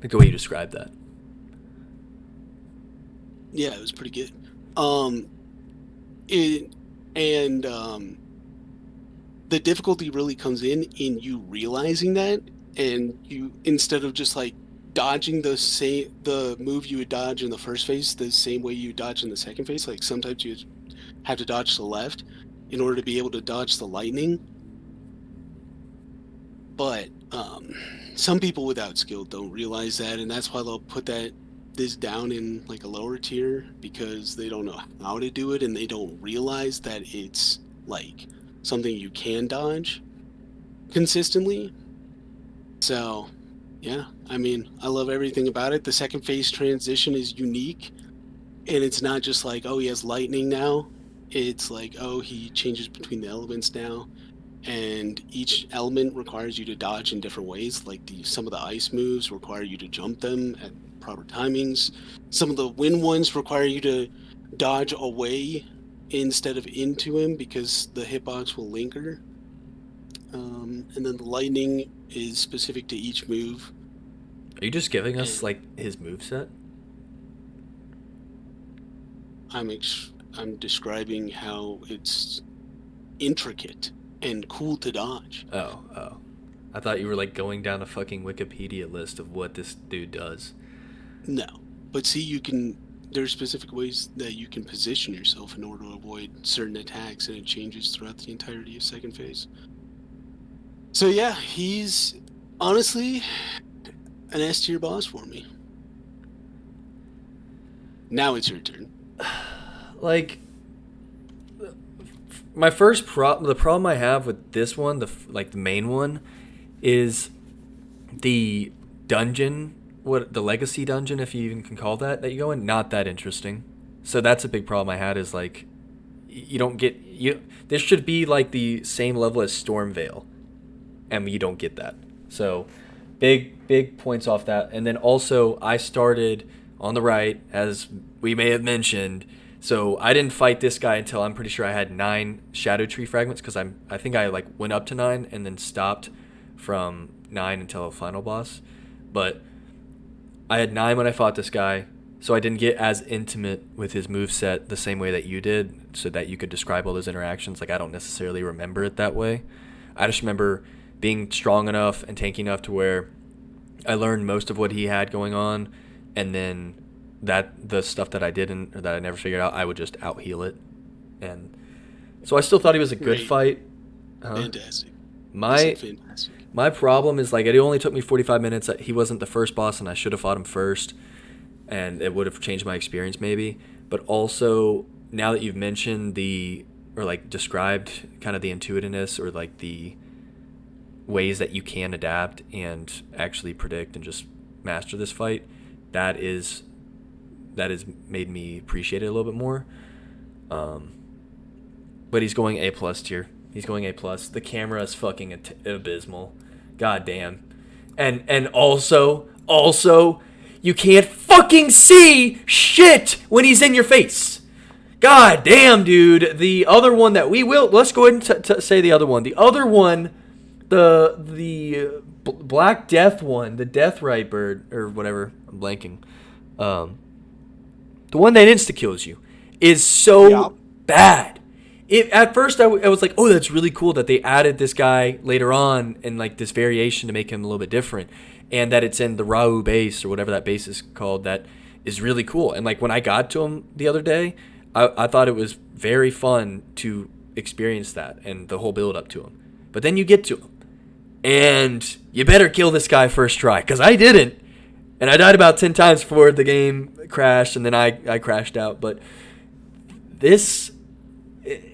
Like the way you described that. Yeah, it was pretty good. The difficulty really comes in you realizing that, and you, instead of just like dodging the move you would dodge in the first phase the same way you dodge in the second phase, like sometimes you have to dodge to the left in order to be able to dodge the lightning. But some people without skill don't realize that, and that's why they'll put this down in like a lower tier, because they don't know how to do it, and they don't realize that it's like something you can dodge consistently. So yeah, I mean, I love everything about it. The second phase transition is unique, and it's not just like, oh, he has lightning now. It's like, oh, he changes between the elements now, and each element requires you to dodge in different ways. Like some of the ice moves require you to jump them at proper timings. Some of the wind ones require you to dodge away instead of into him, because the hitbox will linger. And then the lightning is specific to each move. Are you just giving us like his moveset? I'm describing how it's intricate and cool to dodge. Oh. I thought you were like going down a fucking Wikipedia list of what this dude does. No. But see, there's specific ways that you can position yourself in order to avoid certain attacks, and it changes throughout the entirety of second phase. So yeah, he's honestly an S tier boss for me. Now it's your turn. Like, my first the problem I have with this one, the main one, is the dungeon, the legacy dungeon, if you even can call that you go in, not that interesting. So that's a big problem I had, is like, you don't get, this should be like the same level as Stormvale, and you don't get that. So big points off that. And then also, I started on the right, as we may have mentioned. So I didn't fight this guy until I'm pretty sure I had 9 Shadow Tree fragments, because I think I like went up to 9 and then stopped from 9 until a final boss. But I had 9 when I fought this guy, so I didn't get as intimate with his moveset the same way that you did, so that you could describe all those interactions. Like, I don't necessarily remember it that way. I just remember being strong enough and tanky enough to where I learned most of what he had going on, and then the stuff that I didn't, or that I never figured out, I would just out heal it. And so I still thought he was a good fight. Fantastic. My problem is, like, it only took me 45 minutes. He wasn't the first boss, and I should have fought him first, and it would have changed my experience maybe. But also, now that you've mentioned described kind of the intuitiveness, or like the ways that you can adapt and actually predict and just master this fight, that has made me appreciate it a little bit more. But he's going A+ tier. He's going A+. The camera is fucking abysmal. God damn. And also you can't fucking see shit when he's in your face. God damn, dude. The other one that let's go ahead and say the other one. The other one, the Black Death one, the Deathrite bird or whatever. I'm blanking. The one that insta kills you is so bad. At first I was like, oh, that's really cool that they added this guy later on and like this variation to make him a little bit different, and that it's in the Rau base or whatever that base is called. That is really cool. And like when I got to him the other day, I thought it was very fun to experience that and the whole build up to him. But then you get to him, and you better kill this guy first try, because I didn't, and I died about 10 times before the game crashed, and then I crashed out. But it's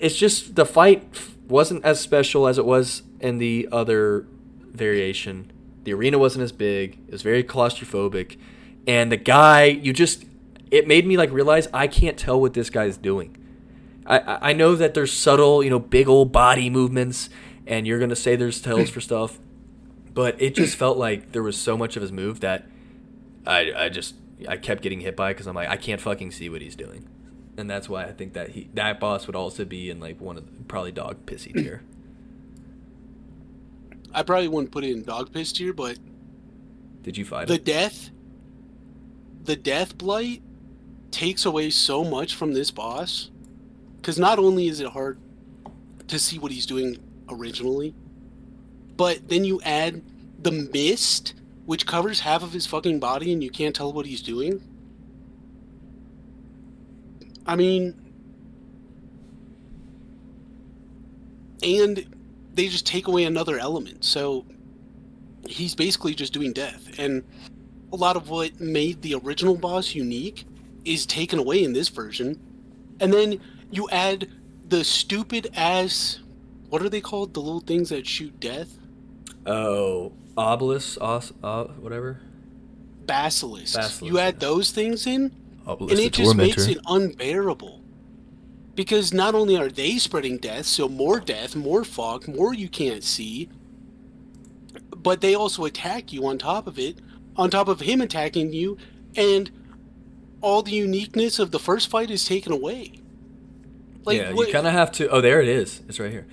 just the fight wasn't as special as it was in the other variation. The arena wasn't as big. It was very claustrophobic. And the guy, it made me like realize I can't tell what this guy's doing. I know that there's subtle, big old body movements, and you're going to say there's tells for stuff. But it just felt like there was so much of his move that I kept getting hit by, because I'm like, I can't fucking see what he's doing. And that's why I think that boss would also be in like one of the, probably dog pissy tier. I probably wouldn't put it in dog piss tier, but did you fight the it? death blight takes away so much from this boss, because not only is it hard to see what he's doing originally, but then you add the mist, which covers half of his fucking body, and you can't tell what he's doing. I mean, and they just take away another element. So he's basically just doing death. And a lot of what made the original boss unique is taken away in this version. And then you add the stupid ass, what are they called? The little things that shoot death? Oh, obelisk, whatever. Basilisk. You add those things in, Obelisk, and it just makes it unbearable. Because not only are they spreading death, so more death, more fog, more you can't see, but they also attack you on top of it, on top of him attacking you, and all the uniqueness of the first fight is taken away. Like, yeah, you kind of have to... Oh, there it is. It's right here.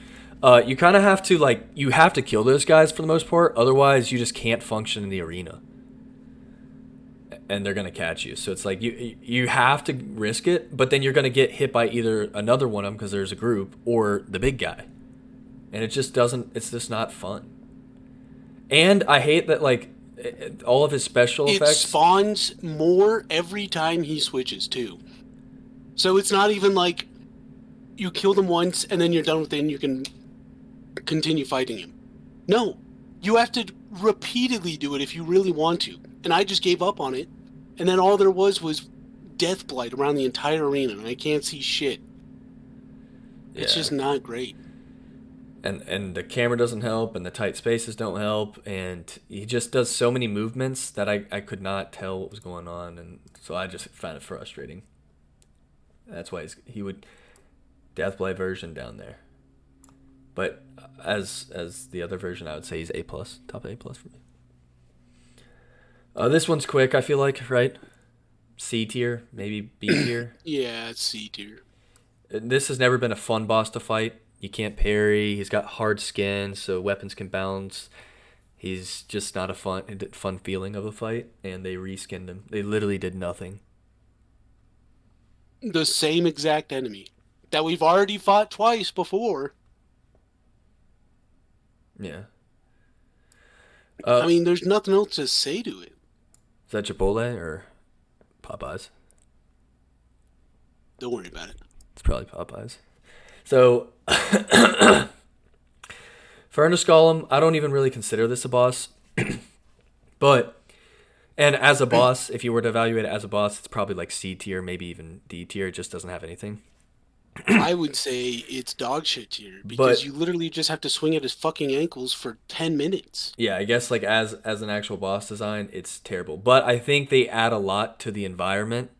You kind of have to, you have to kill those guys for the most part, otherwise you just can't function in the arena. And they're going to catch you. So it's like you have to risk it, but then you're going to get hit by either another one of them because there's a group, or the big guy. And it just doesn't, it's just not fun. And I hate that, all of his special effects. It spawns more every time he switches, too. So it's not even like you kill them once and then you're done with it and you can continue fighting him. No. You have to repeatedly do it if you really want to. And I just gave up on it. And then all there was death blight around the entire arena, and I can't see shit. Yeah. It's just not great. And the camera doesn't help, and the tight spaces don't help, and he just does so many movements that I could not tell what was going on, and so I just found it frustrating. That's why he would Deathblight version down there. But as the other version, I would say he's A+, top A+ for me. This one's quick, I feel like, right? C tier, maybe B tier. Yeah, it's C tier. This has never been a fun boss to fight. You can't parry. He's got hard skin, so weapons can bounce. He's just not a fun feeling of a fight, and they reskinned him. They literally did nothing. The same exact enemy that we've already fought twice before. Yeah. I mean, there's nothing else to say to it. Is that Chipotle or Popeyes? Don't worry about it. It's probably Popeyes. So, Furnace Golem, I don't even really consider this a boss. And as a boss, if you were to evaluate it as a boss, it's probably like C tier, maybe even D tier. It just doesn't have anything. I would say it's dog shit tier, because you literally just have to swing at his fucking ankles for 10 minutes. Yeah, I guess as an actual boss design, it's terrible. But I think they add a lot to the environment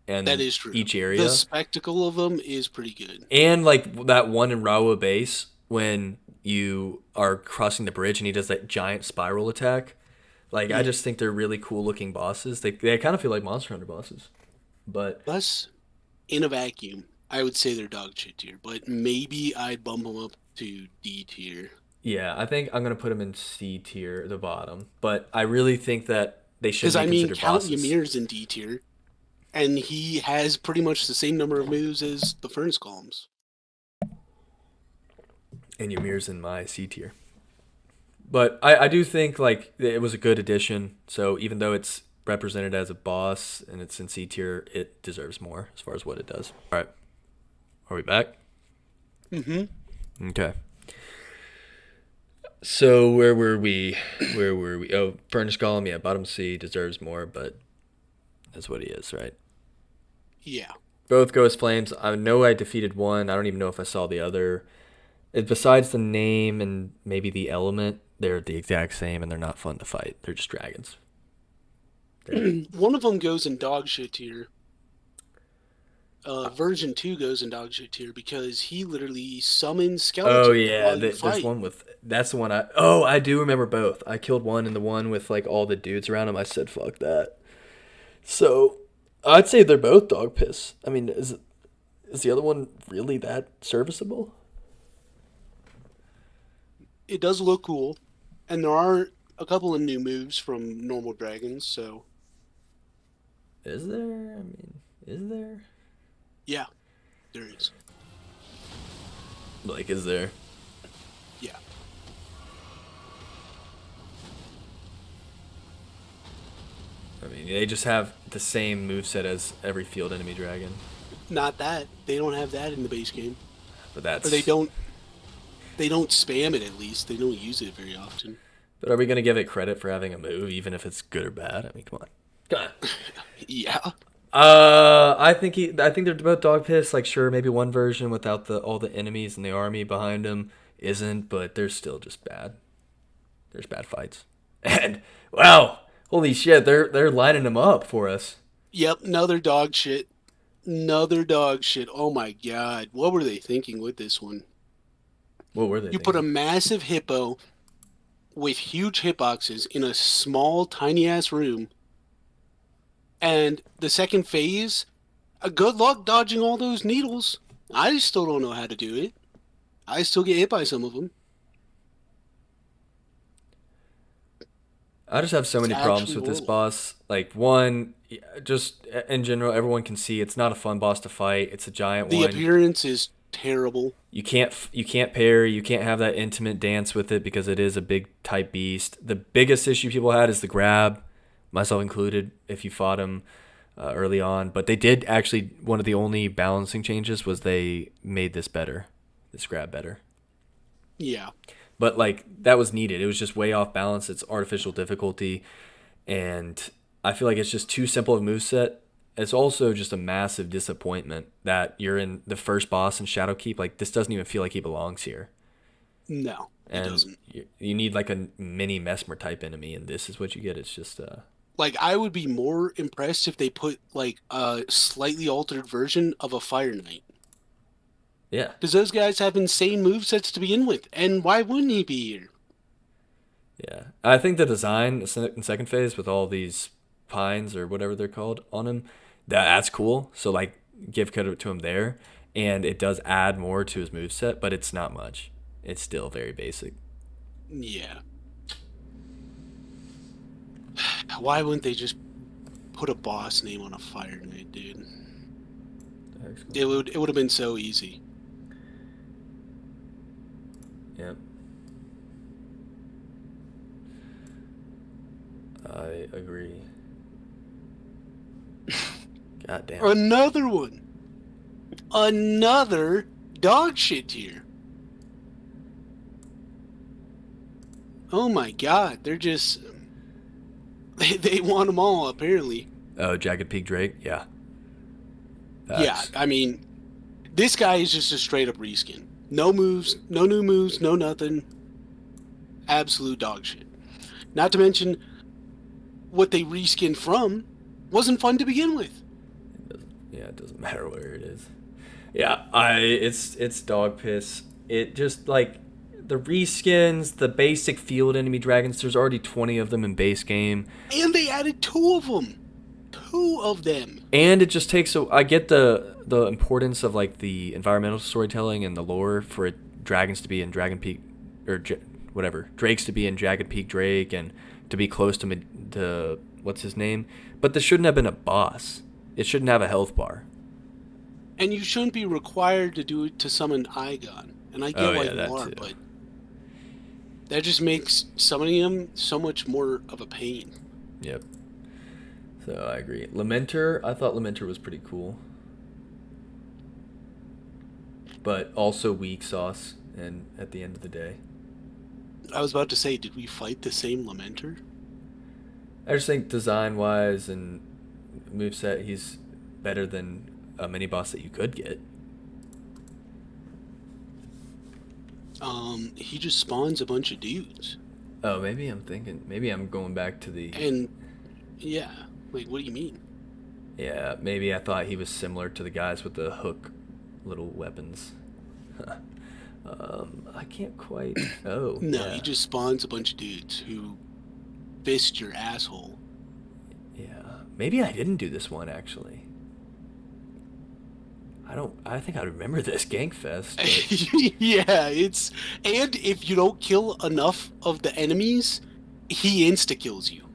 and that is true. Each area. The spectacle of them is pretty good. And that one in Rawa base when you are crossing the bridge and he does that giant spiral attack. Like, I just think they're really cool looking bosses. They kind of feel like Monster Hunter bosses. But Thus, in a vacuum, I would say they're dog shit tier, but maybe I'd bump them up to D tier. yeah, I think I'm gonna put them in C tier, the bottom. But I really think that they should Because be I mean, considered Count bosses. Ymir's in D tier, and he has pretty much the same number of moves as the Furnace Golems. And Ymir's in my C tier. But I do think like it was a good addition. So even though it's represented as a boss and it's in C tier, it deserves more as far as what it does. All right, are we back? Mm-hmm. Okay. So where were we? Where were we? Oh, Furnace Golem, yeah, bottom C, deserves more, but that's what he is, right? Yeah. Both Ghost Flames. I know I defeated one. I don't even know if I saw the other. Besides the name and maybe the element, they're the exact same and they're not fun to fight. They're just dragons. One of them goes in dog shit tier. Version 2 goes in dog shit tier because he literally summons skeletons. Oh yeah, while you there's fight. one with. That's the one I. Oh, I do remember both. I killed one and the one with like all the dudes around him. I said fuck that. So, I'd say they're both dog piss. I mean, is the other one really that serviceable? It does look cool, and there are a couple of new moves from normal dragons. So Is there? I mean, is there? yeah, there is. Like, is there? Yeah. I mean, they just have the same moveset as every field enemy dragon. Not that. They don't have that in the base game. But that's. Or they don't spam it, at least. They don't use it very often. But are we gonna give it credit for having a move, even if it's good or bad? I mean, come on. Come on. Yeah. I think they're both dog piss. Like, sure, maybe one version without all the enemies and the army behind them isn't, but they're still just bad. There's bad fights, and wow, holy shit, they're lining them up for us. Yep, another dog shit. Another dog shit. Oh my god. What were they thinking with this one? What were they? You put a massive hippo with huge hitboxes in a small, tiny ass room. And the second phase, good luck dodging all those needles. I still don't know how to do it. I still get hit by some of them. I just have so many problems with this boss. Like, one, just in general, everyone can see it's not a fun boss to fight. It's a giant one. The appearance is terrible. You can't parry. You can't have that intimate dance with it because it is a big type beast. The biggest issue people had is the grab, myself included, if you fought him early on. But they did actually, one of the only balancing changes was they made this grab better. Yeah. But, like, that was needed. It was just way off balance. It's artificial difficulty. And I feel like it's just too simple of a moveset. It's also just a massive disappointment that you're in the first boss in Shadowkeep. Like, this doesn't even feel like he belongs here. No, it doesn't. You need, like, a mini Mesmer type enemy, and this is what you get. It's just... Like, I would be more impressed if they put, like, a slightly altered version of a Fire Knight. Yeah. Because those guys have insane movesets to begin with. And why wouldn't he be here? Yeah. I think the design in second phase with all these pines or whatever they're called on him, that's cool. So, like, give credit to him there. And it does add more to his moveset, but it's not much. It's still very basic. Yeah. Why wouldn't they just put a boss name on a Fire Knight, dude? It would have been so easy. Yep. I agree. God damn. Another one. Another dog shit tier. Oh my god, they're just... They want them all, apparently. Oh, Jagged Peak Drake? Yeah. Yeah, I mean, this guy is just a straight up reskin. No moves, no new moves, no nothing. Absolute dog shit. Not to mention, what they reskinned from wasn't fun to begin with. It doesn't matter where it is. Yeah, it's dog piss. It just, like, the reskins, the basic field enemy dragons. There's already 20 of them in base game, And they added 2 of them. 2 of them. and it just takes. So I get the importance of like the environmental storytelling and the lore for dragons to be in Dragon Peak, or whatever, drakes to be in Jagged Peak Drake, and to be close to what's his name. But this shouldn't have been a boss. It shouldn't have a health bar. And you shouldn't be required to do it to summon Igon. And I get why you are, but that just makes summoning him so much more of a pain. Yep. So I agree. Lamenter, I thought Lamenter was pretty cool. But also weak sauce, and at the end of the day. I was about to say, did we fight the same Lamenter? I just think design-wise and moveset, he's better than a mini-boss that you could get. He just spawns a bunch of dudes. Oh, maybe I'm going back to the... And, yeah, like, what do you mean? Yeah, maybe I thought he was similar to the guys with the hook little weapons. I can't quite... Oh, No, yeah. he just spawns a bunch of dudes who fist your asshole. Yeah, maybe I didn't do this one, actually. I think I remember this Gankfest. But... Yeah, it's... And if you don't kill enough of the enemies, he insta-kills you.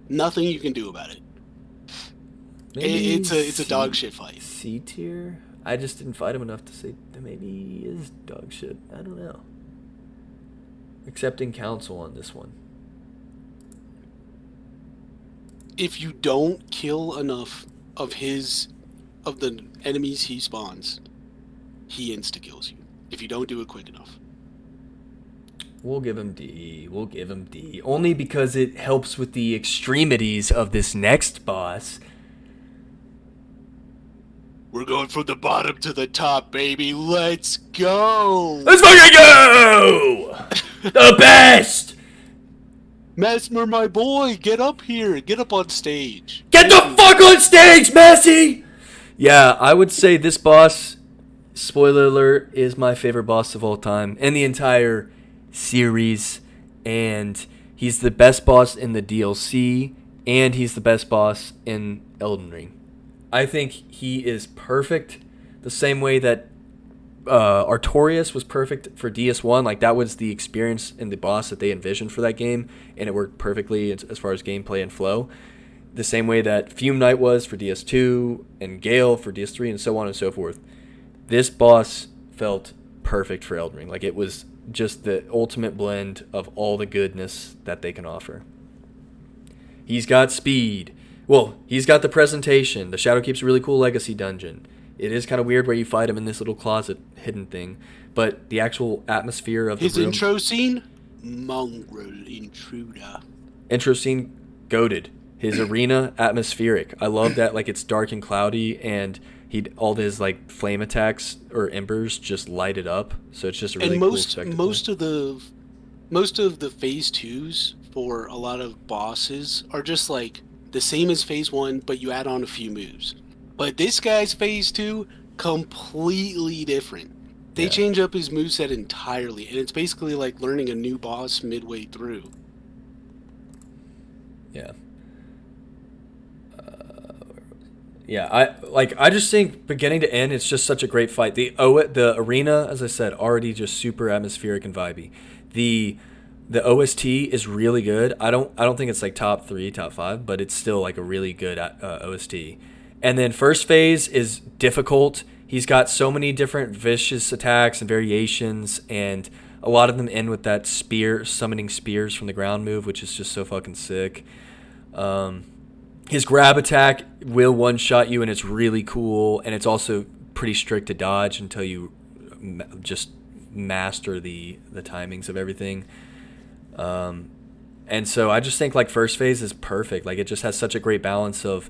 Nothing you can do about it. Maybe It's a dog shit fight. C tier? I just didn't fight him enough to say that maybe he is dog shit. I don't know. Accepting counsel on this one. If you don't kill enough of the enemies he spawns, he insta-kills you. If you don't do it quick enough. We'll give him D. We'll give him D. Only because it helps with the extremities of this next boss. We're going from the bottom to the top, baby. Let's go! Let's fucking go! The best! Mesmer, my boy, get up here. Get up on stage. Get the fuck on stage, Messi! Yeah, I would say this boss, spoiler alert, is my favorite boss of all time in the entire series. And he's the best boss in the DLC, and he's the best boss in Elden Ring. I think he is perfect the same way that Artorias was perfect for DS1. Like, that was the experience and the boss that they envisioned for that game, and it worked perfectly as far as gameplay and flow. The same way that Fume Knight was for DS2, and Gale for DS3, and so on and so forth. This boss felt perfect for Elden Ring. Like, it was just the ultimate blend of all the goodness that they can offer. He's got speed. Well, he's got the presentation. The Shadowkeep's a really cool legacy dungeon. It is kind of weird where you fight him in this little closet hidden thing, but the actual atmosphere of the His room... intro scene? Mongrel intruder. Intro scene, goated. His arena, atmospheric. I love that. Like, it's dark and cloudy, and all his like flame attacks or embers just light it up. So it's just a really cool spectacle. Most of the phase 2s for a lot of bosses are just like the same as phase 1, but you add on a few moves. But this guy's phase 2, completely different. They change up his moveset entirely, and it's basically like learning a new boss midway through. Yeah. I just think beginning to end, it's just such a great fight. The arena, as I said, already just super atmospheric and vibey. The OST is really good. I don't think it's like top 3, top 5, but it's still like a really good OST. And then first phase is difficult. He's got so many different vicious attacks and variations, and a lot of them end with that summoning spears from the ground move, which is just so fucking sick. His grab attack will one-shot you, and it's really cool, and it's also pretty strict to dodge until you just master the timings of everything. And so I just think like first phase is perfect. Like, it just has such a great balance of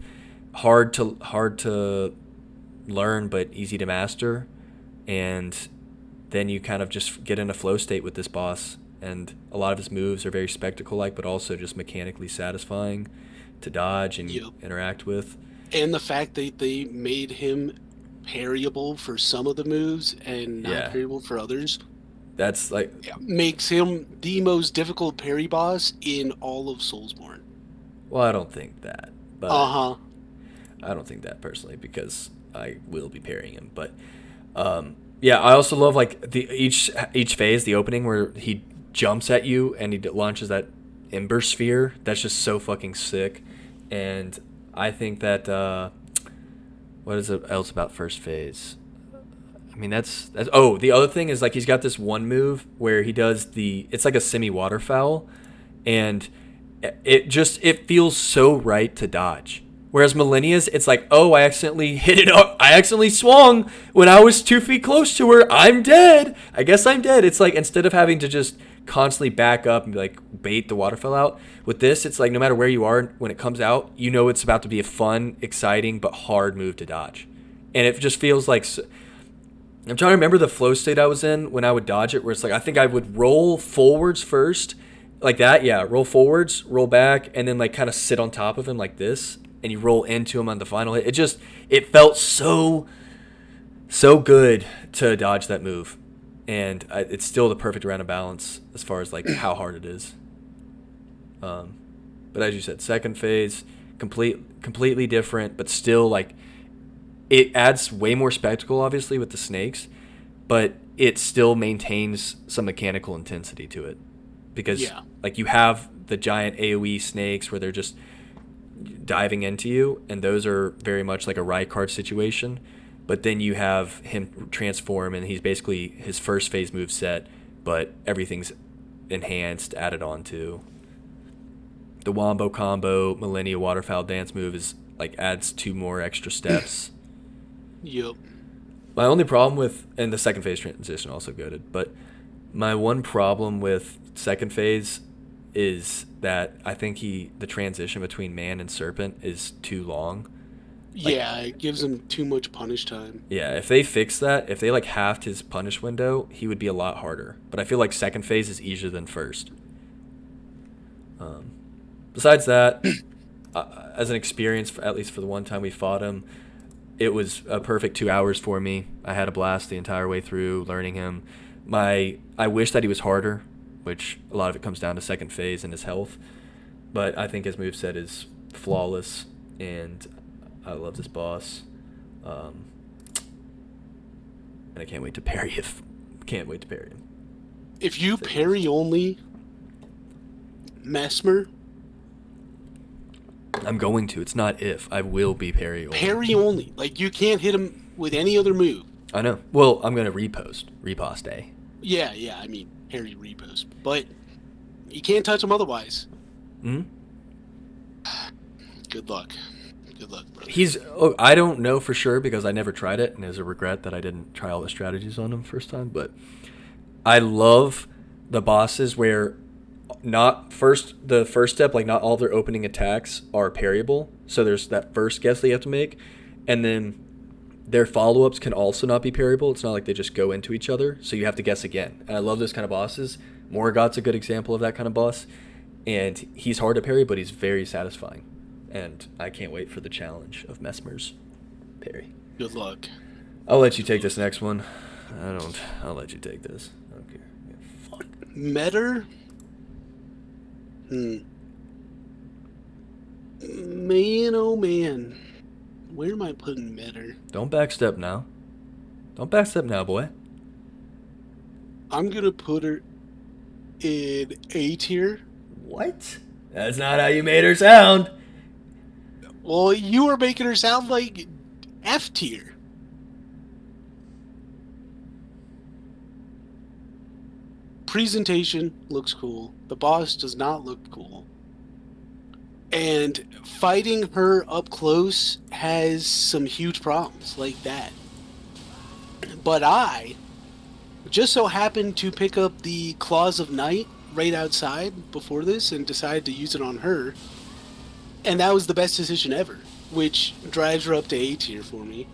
hard to learn but easy to master, and then you kind of just get in a flow state with this boss, and a lot of his moves are very spectacle-like but also just mechanically satisfying to dodge and interact with. And the fact that they made him parryable for some of the moves and not parryable for others. That's like, makes him the most difficult parry boss in all of Soulsborne. well, I don't think that, but Uh-huh. I don't think that personally because I will be parrying him. But yeah, I also love like the each phase, the opening where he jumps at you and he launches that ember sphere. That's just so fucking sick. And I think that what is it else about first phase? I mean, that's oh, the other thing is like he's got this one move where he does it's like a semi waterfowl, and it feels so right to dodge. Whereas Millennia's, it's like, oh, I accidentally hit it up. I accidentally swung when I was 2 feet close to her. I'm dead. I guess I'm dead. It's like instead of having to just constantly back up and be like bait the waterfowl out, with this, it's like no matter where you are when it comes out, you know it's about to be a fun, exciting, but hard move to dodge. And it just feels like I'm trying to remember the flow state I was in when I would dodge it, where it's like I think I would roll forwards first, like that. Yeah, roll forwards, roll back, and then like kind of sit on top of him like this, and you roll into him on the final hit. It felt so good to dodge that move, and it's still the perfect round of balance as far as like how hard it is. But as you said, second phase, completely different, but still like. It adds way more spectacle, obviously, with the snakes, but it still maintains some mechanical intensity to it. Because, like, you have the giant AoE snakes where they're just diving into you, and those are very much like a Rykard situation. But then you have him transform, and he's basically his first phase move set, but everything's enhanced, added on to. The Wombo combo, Millennia Waterfowl dance move is, like, adds 2 more extra steps. Yep. My only problem with, and the second phase transition also goated, but my one problem with second phase is that I think the transition between man and serpent is too long. Like, yeah, it gives him too much punish time. Yeah, if they fix that, if they like halved his punish window, he would be a lot harder. But I feel like second phase is easier than first. Besides that, as an experience, at least for the one time we fought him, it was a perfect 2 hours for me. I had a blast the entire way through learning him. I wish that he was harder, which a lot of it comes down to second phase and his health. But I think his moveset is flawless, and I love this boss. And I can't wait to parry him. If you parry only Mesmer, I'm going to. It's not if. I will be parry only. Parry only. Like, you can't hit him with any other move. I know. Well, I'm going to repost A. Yeah, I mean, parry repost. But you can't touch him otherwise. Hmm? Good luck. Good luck, brother. I don't know for sure because I never tried it, and there's a regret that I didn't try all the strategies on him first time, but I love the bosses where the first step, like not all their opening attacks are parryable. So there's that first guess that you have to make, and then their follow-ups can also not be parryable. It's not like they just go into each other, so you have to guess again. And I love those kind of bosses. Morgoth's a good example of that kind of boss, and he's hard to parry, but he's very satisfying. And I can't wait for the challenge of Mesmer's parry. Good luck. I'll let you take this next one. I'll let you take this. I don't care. Yeah, fuck. Metter? Man, oh man. Where am I putting Metter? Don't backstep now. Don't backstep now, boy. I'm gonna put her in A tier. What? That's not how you made her sound. Well, you were making her sound like F tier. Presentation looks cool. The boss does not look cool. And fighting her up close has some huge problems like that. But I just so happened to pick up the Claws of Night right outside before this and decided to use it on her. And that was the best decision ever, which drives her up to A tier for me.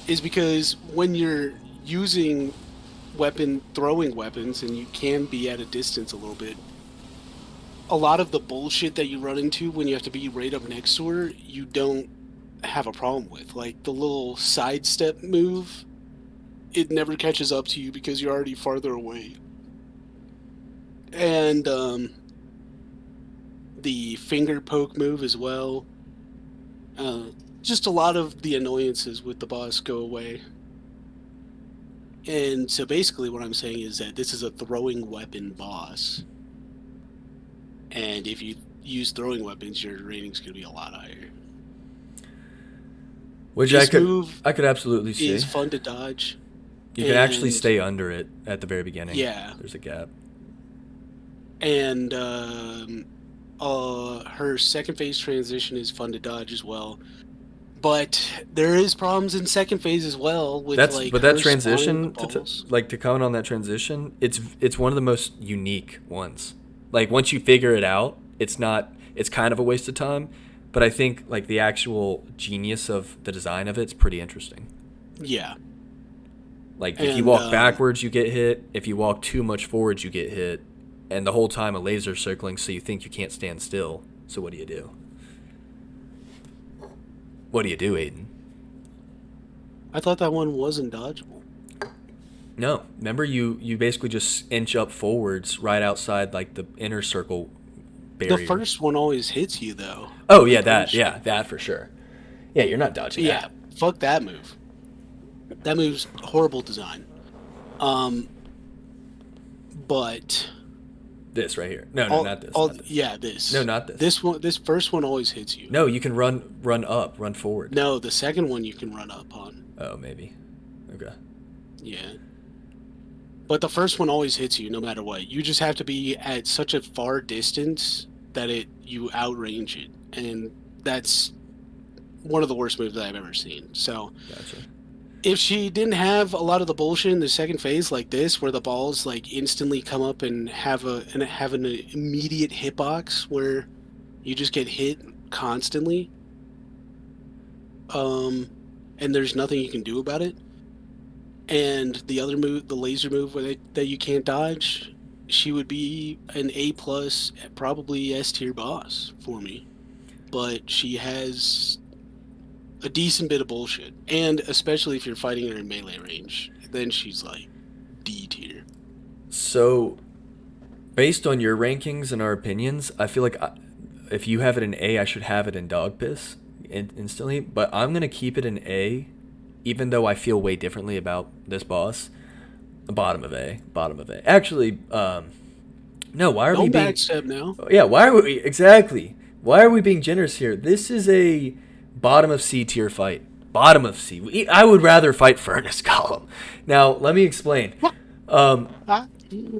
Is because when you're using throwing weapons, and you can be at a distance a little bit, a lot of the bullshit that you run into when you have to be right up next to her, you don't have a problem with. Like the little sidestep move, it never catches up to you because you're already farther away. And the finger poke move as well. Just a lot of the annoyances with the boss go away. And so basically what I'm saying is that this is a throwing weapon boss. And if you use throwing weapons, your rating's going to be a lot higher. Which This I move could absolutely see. is fun to dodge. You can actually and- stay under it at the very beginning. Yeah. There's a gap. And her second phase transition is fun to dodge as well. But there is problems in second phase as well with But her that spawning transition, the balls. to comment on that transition, it's one of the most unique ones. Like once you figure it out, it's kind of a waste of time. But I think like the actual genius of the design of it's pretty interesting. Yeah. Like if you And, walk backwards, you get hit. If you walk too much forwards, you get hit. And the whole time a laser circling, so you think you can't stand still. So what do you do? What do you do, Aiden? I thought that one wasn't dodgeable. No, remember you basically just inch up forwards right outside like the inner circle barrier. The first one always hits you though. Oh yeah, Pretty sure. that for sure. Yeah, you're not dodging Yeah, that. fuck that move. That move's horrible design. But This right here. No, not this. Not this. yeah, this. No, not this. This first one always hits you. No, you can run up, run forward. No, the second one you can run up on. Oh, maybe. Okay. Yeah. But the first one always hits you no matter what. You just have to be at such a far distance that you outrange it. And that's one of the worst moves that I've ever seen. So Gotcha. if she didn't have a lot of the bullshit in the second phase like this, where the balls like instantly come up and have an immediate hitbox where you just get hit constantly, and there's nothing you can do about it, and the other move, the laser move that you can't dodge, she would be an A+, probably S tier boss for me. But she has a decent bit of bullshit, and especially if you're fighting her in melee range, then she's like D tier. So, based on your rankings and our opinions, I feel like if you have it in A, I should have it in dog piss instantly. But I'm gonna keep it in A, even though I feel way differently about this boss. Bottom of A. Actually, no. Why are we Don't being? backstep now. Yeah. Why are we exactly? Why are we being generous here? This is a bottom of C tier fight. Bottom of C. I would rather fight Furnace Golem. Now, let me explain. That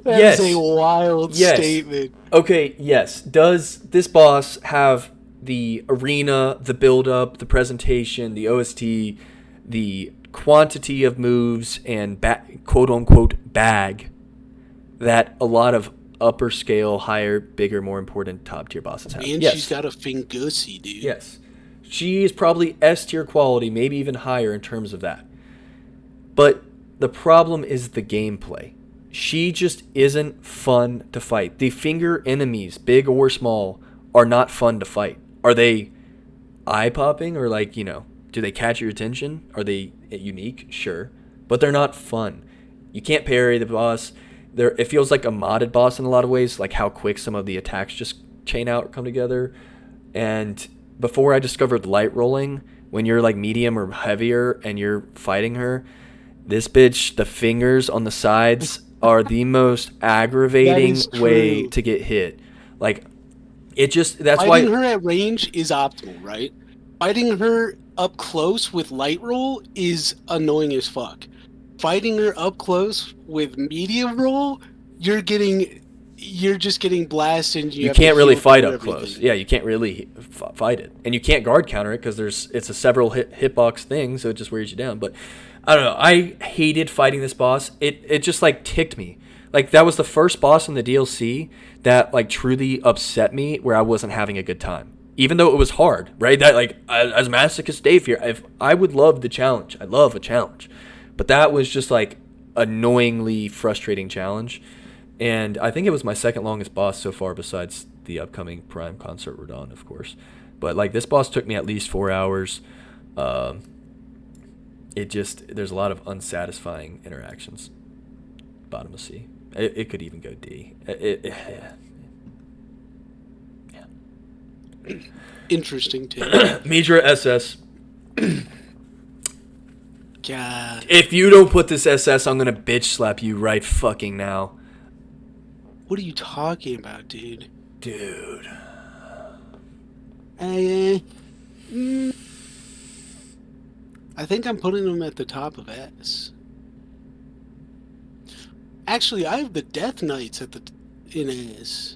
Yes. is a wild Yes. statement. Okay, yes. Does this boss have the arena, the build-up, the presentation, the OST, the quantity of moves, and quote-unquote bag that a lot of upper scale, higher, bigger, more important top-tier bosses have? And Yes. she's got a fingussy, dude. Yes. She is probably S tier quality, maybe even higher in terms of that. But the problem is the gameplay. She just isn't fun to fight. The finger enemies, big or small, are not fun to fight. Are they eye-popping or like, do they catch your attention? Are they unique? Sure. But they're not fun. You can't parry the boss. It feels like a modded boss in a lot of ways, like how quick some of the attacks just chain out or come together. And before I discovered light rolling, when you're like medium or heavier and you're fighting her, this bitch, the fingers on the sides are the most aggravating That is way true. to get hit. Like, that's Fighting why. her at range is optimal, right? Fighting her up close with light roll is annoying as fuck. Fighting her up close with medium roll, you're just getting blasted. And You have to can't really heal fight through up close. everything. Yeah, you can't really fight it. And you can't guard counter it because it's a several hitbox thing, so it just wears you down. But I don't know. I hated fighting this boss. It just like ticked me. Like that was the first boss in the DLC that like truly upset me where I wasn't having a good time. Even though it was hard, right? That like as masochist Dave here, if I would love the challenge. I love a challenge. But that was just like annoyingly frustrating challenge. And I think it was my second longest boss so far besides the upcoming Prime Concert Rodon, of course. But like this boss took me at least 4 hours. There's a lot of unsatisfying interactions. Bottom of C. It could even go D. Yeah. Interesting take. Midra SS. God. If you don't put this SS, I'm gonna bitch slap you right fucking now. What are you talking about, dude? Dude. I think I'm putting him at the top of S. Actually, I have the Death Knights in S.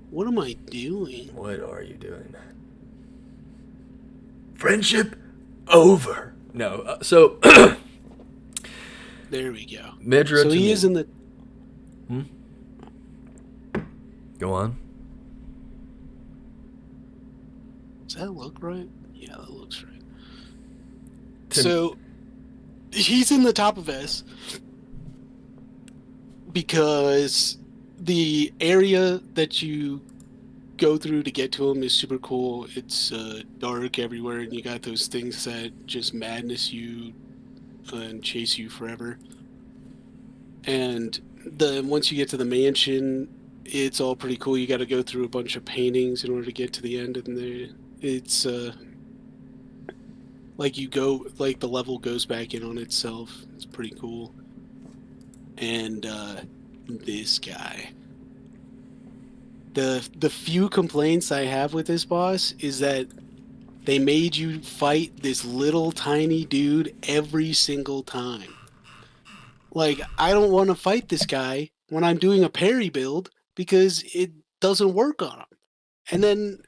What am I doing? What are you doing? Friendship over. No, so There we go. Midra so to he me. is in the. Go on. Does that look right? Yeah, that looks right. Tim- So he's in the top of S because the area that you go through to get to him is super cool. It's dark everywhere, and you got those things that just madness you and chase you forever. And once you get to the mansion, it's all pretty cool. You got to go through a bunch of paintings in order to get to the end, and it's like the level goes back in on itself. It's pretty cool. And this guy. The few complaints I have with this boss is that they made you fight this little tiny dude every single time. Like, I don't want to fight this guy when I'm doing a parry build because it doesn't work on him. And then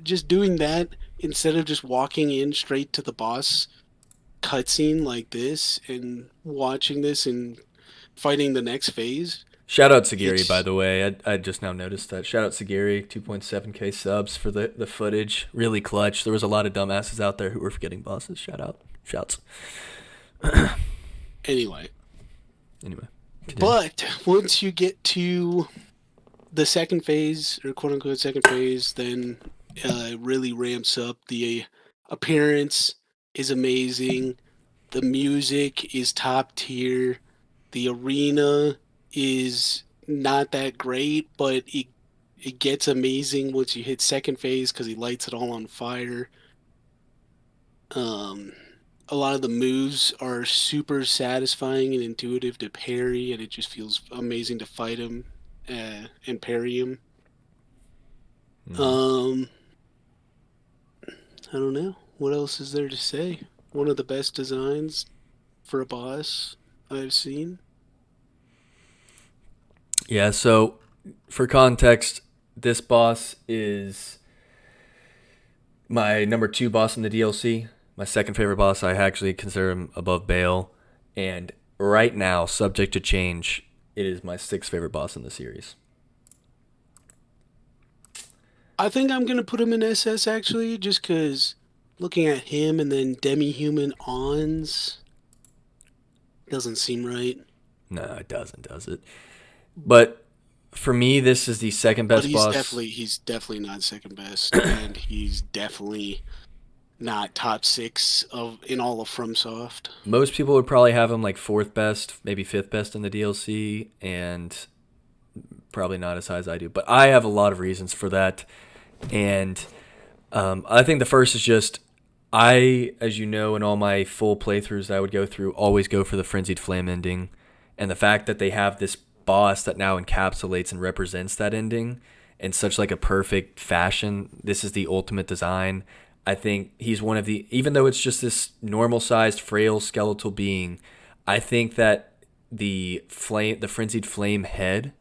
just doing that instead of just walking in straight to the boss cutscene like this and watching this and fighting the next phase. Shout out Sagiri, by the way. I just now noticed that. Shout out Sagiri, 2.7k subs for the footage. Really clutch. There was a lot of dumbasses out there who were forgetting bosses. Shout out. Shouts. Anyway. Continue. But once you get to the second phase, or quote-unquote second phase, then it really ramps up. The appearance is amazing. The music is top tier. The arena is not that great, but it gets amazing once you hit second phase because he lights it all on fire. A lot of the moves are super satisfying and intuitive to parry, and it just feels amazing to fight him and parry him. I don't know. What else is there to say? One of the best designs for a boss I've seen. Yeah, so for context, this boss is my number 2 boss in the DLC. My second favorite boss. I actually consider him above Bale. And right now, subject to change, it is my 6th favorite boss in the series. I think I'm going to put him in SS, actually, just because looking at him and then demi-human Ons doesn't seem right. No, it doesn't, does it? But for me, this is the second best boss. He's definitely not second best, and he's definitely not top 6 in all of FromSoft. Most people would probably have him like 4th best, maybe 5th best in the DLC, and probably not as high as I do. But I have a lot of reasons for that, and I think the first is just as you know, in all my full playthroughs that I would go through, always go for the Frenzied Flame ending, and the fact that they have this boss that now encapsulates and represents that ending in such like a perfect fashion. This is the ultimate design. I think he's one of the, even though it's just this normal sized frail skeletal being, I think that the Frenzied Flame head,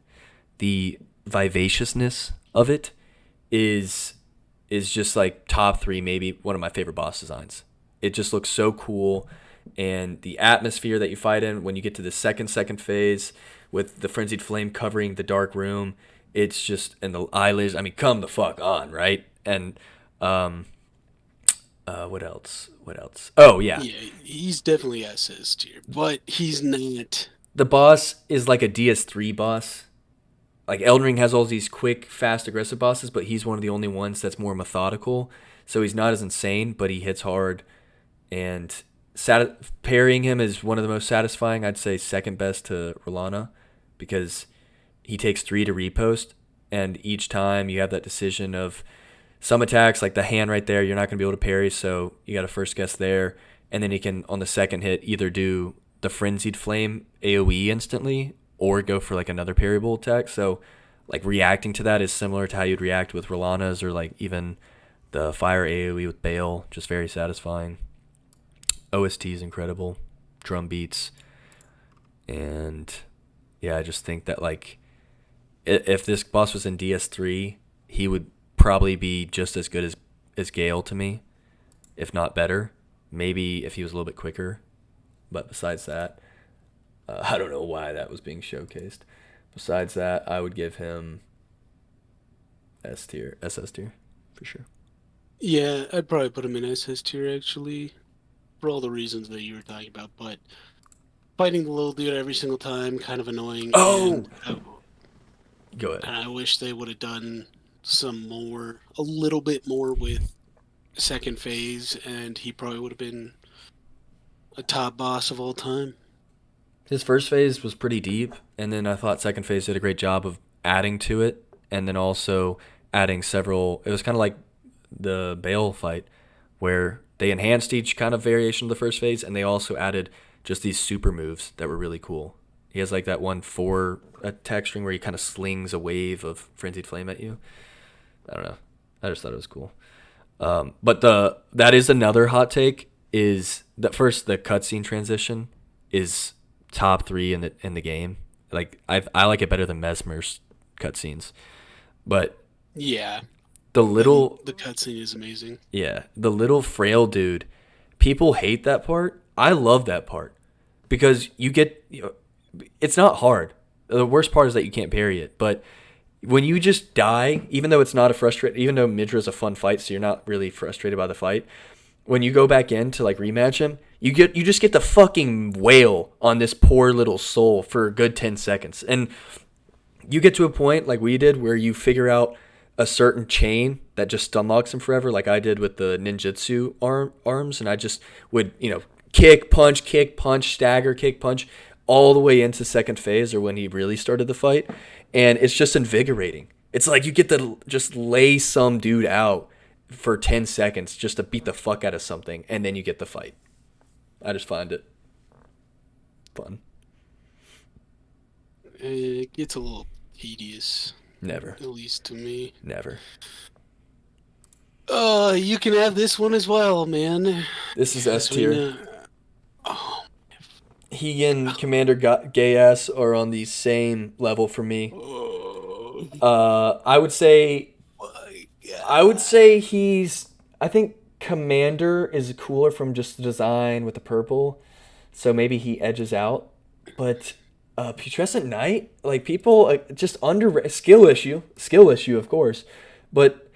the vivaciousness of it is just like top 3, maybe one of my favorite boss designs. It just looks so cool, and the atmosphere that you fight in when you get to the second phase with the Frenzied Flame covering the dark room, it's just, and the eyelids, I mean, come the fuck on, right? And what else? Oh, yeah. Yeah, he's definitely SS tier, but he's not. The boss is like a DS3 boss. Like, Elden Ring has all these quick, fast, aggressive bosses, but he's one of the only ones that's more methodical. So he's not as insane, but he hits hard. And parrying him is one of the most satisfying. I'd say second best to Rolana, because he takes 3 to repost, and each time you have that decision of some attacks, like the hand right there, you're not going to be able to parry, so you got to first guess there, and then he can, on the second hit, either do the Frenzied Flame AoE instantly or go for like another parryable attack. So like reacting to that is similar to how you'd react with Rolana's, or like even the Fire AoE with Bale, just very satisfying. OST is incredible, drum beats, and yeah, I just think that like if this boss was in DS3, he would probably be just as good as Gale to me, if not better. Maybe if he was a little bit quicker, but besides that, I don't know why that was being showcased. Besides that, I would give him SS tier, for sure. Yeah, I'd probably put him in SS tier, actually, for all the reasons that you were talking about, but fighting the little dude every single time, kind of annoying. Oh! Go ahead. And I wish they would have done a little bit more with second phase, and he probably would have been a top boss of all time. His first phase was pretty deep, and then I thought second phase did a great job of adding to it, and then also adding several. It was kind of like the Bale fight, where they enhanced each kind of variation of the first phase, and they also added just these super moves that were really cool. He has like that 1/4 attack string where he kind of slings a wave of Frenzied Flame at you. I don't know. I just thought it was cool. But that is another hot take, is that first the cutscene transition is top 3 in the game. Like I like it better than Mesmer's cutscenes. But yeah, the cutscene is amazing. Yeah, the little frail dude. People hate that part. I love that part because it's not hard. The worst part is that you can't parry it, but when you just die, even though Midra is a fun fight, so you're not really frustrated by the fight, when you go back in to like rematch him, you just get the fucking wail on this poor little soul for a good 10 seconds. And you get to a point like we did where you figure out a certain chain that just stun locks him forever, like I did with the ninjutsu arms, and I just would, kick, punch, stagger, kick, punch, all the way into second phase, or when he really started the fight. And it's just invigorating. It's like you get to just lay some dude out for 10 seconds just to beat the fuck out of something, and then you get the fight. I just find it fun. It gets a little tedious. Never. At least to me. Never. You can have this one as well, man. This is S tier. He and Commander Gay-Ass are on the same level for me. I would say I think Commander is cooler from just the design with the purple, so maybe he edges out. But Putrescent Knight, like people just skill issue of course, but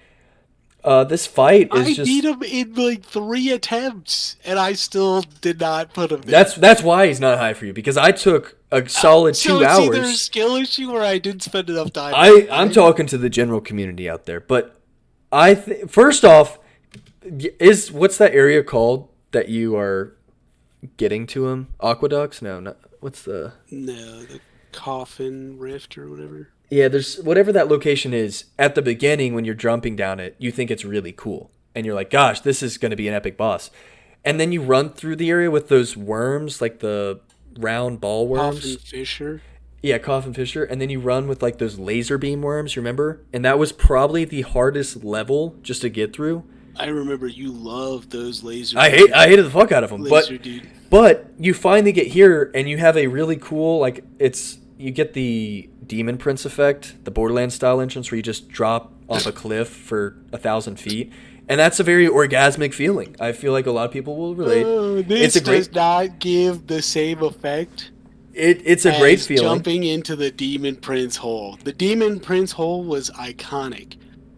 this fight is just. I beat him in like 3 attempts, and I still did not put him. That's why he's not high for you, because I took a solid 2 hours. It's either a skill issue or I didn't spend enough time. I'm talking to the general community out there, but first off, what's that area called that you are getting to him? Aqueducts? No, not what's the Coffin Rift or whatever. Yeah, there's whatever that location is. At the beginning, when you're jumping down it, you think it's really cool, and you're like, "Gosh, this is going to be an epic boss." And then you run through the area with those worms, like the round ball worms. Coffin Fisher. Yeah, Coffin Fisher, and then you run with like those laser beam worms. Remember? And that was probably the hardest level just to get through. I remember you loved those laser. I hated the fuck out of them, but you finally get here, and you have a really cool you get the Demon Prince effect, the Borderlands style entrance where you just drop off a cliff for 1,000 feet, and that's a very orgasmic feeling. I feel like a lot of people will relate. This does not give the same effect. It's a great feeling. Jumping into the Demon Prince hole. The Demon Prince hole was iconic.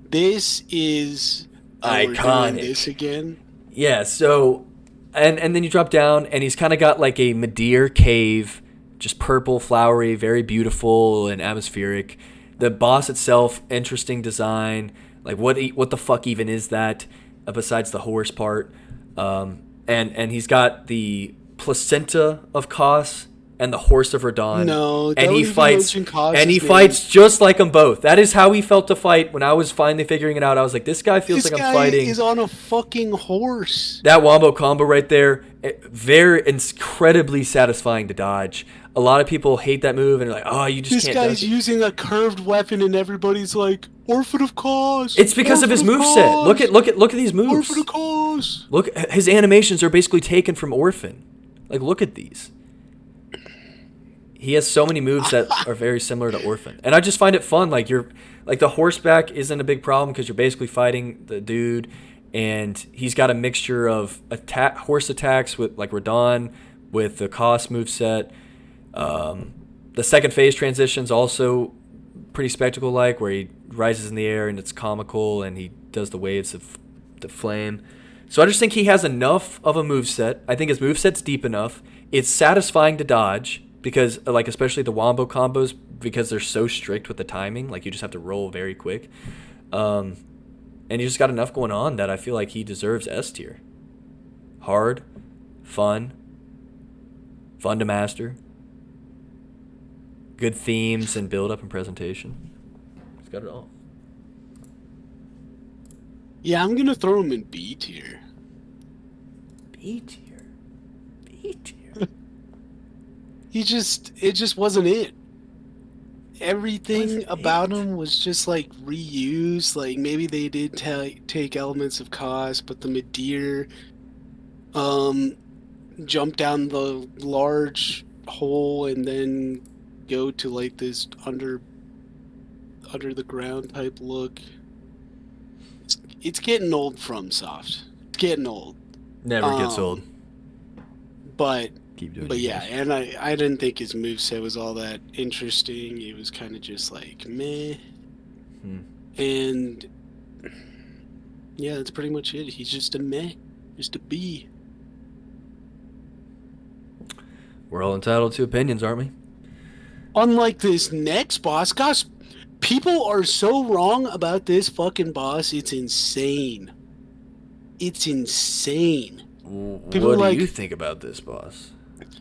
This is iconic. We're doing this again. Yeah. So, and then you drop down, and he's kind of got like a Madeir cave. Just purple, flowery, very beautiful and atmospheric. The boss itself, interesting design. Like what the fuck even is that? Besides the horse part, and and he's got the placenta of Kos and the horse of Radahn. No, and he don't fights even mention Kos's and he name. fights just like them both. That is how he felt to fight. When I was finally figuring it out, I was like, this guy feels This like I'm guy fighting. is on a fucking horse. That wombo combo right there, very incredibly satisfying to dodge. A lot of people hate that move and are like, oh, you just This can't guy's dodge it. using a curved weapon, and everybody's like, Orphan of Kos. It's because of his moveset. Look at these moves. Orphan of Kos. Look, his animations are basically taken from Orphan. Like, look at these. He has so many moves that are very similar to Orphan, and I just find it fun. Like the horseback isn't a big problem because you're basically fighting the dude, and he's got a mixture of horse attacks with like Radahn with the Kos moveset. The second phase transition's also pretty spectacle-like, where he rises in the air and it's comical, and he does the waves of the flame. So I just think he has enough of a moveset. I think his moveset's deep enough. It's satisfying to dodge because, like, especially the wombo combos, because they're so strict with the timing. Like, you just have to roll very quick. And you just got enough going on that I feel like he deserves S tier. Hard, fun to master. Good themes and build-up and presentation. He's got it all. Yeah, I'm gonna throw him in B tier. B tier. It just wasn't it. Everything about him was just like reused. Like maybe they did take elements of Kos, but the Midir jump down the large hole and then go to like this under the ground type look. It's getting old from Soft. It's getting old. Never gets old. But Keep doing But it. yeah, and I didn't think his moveset was all that interesting. It was kind of just like meh. And yeah, that's pretty much it. He's just a meh, just a B. We're all entitled to opinions, aren't we? Unlike this next boss, gosh, people are so wrong about this fucking boss. It's insane. It's insane. People What do like- you think about this boss?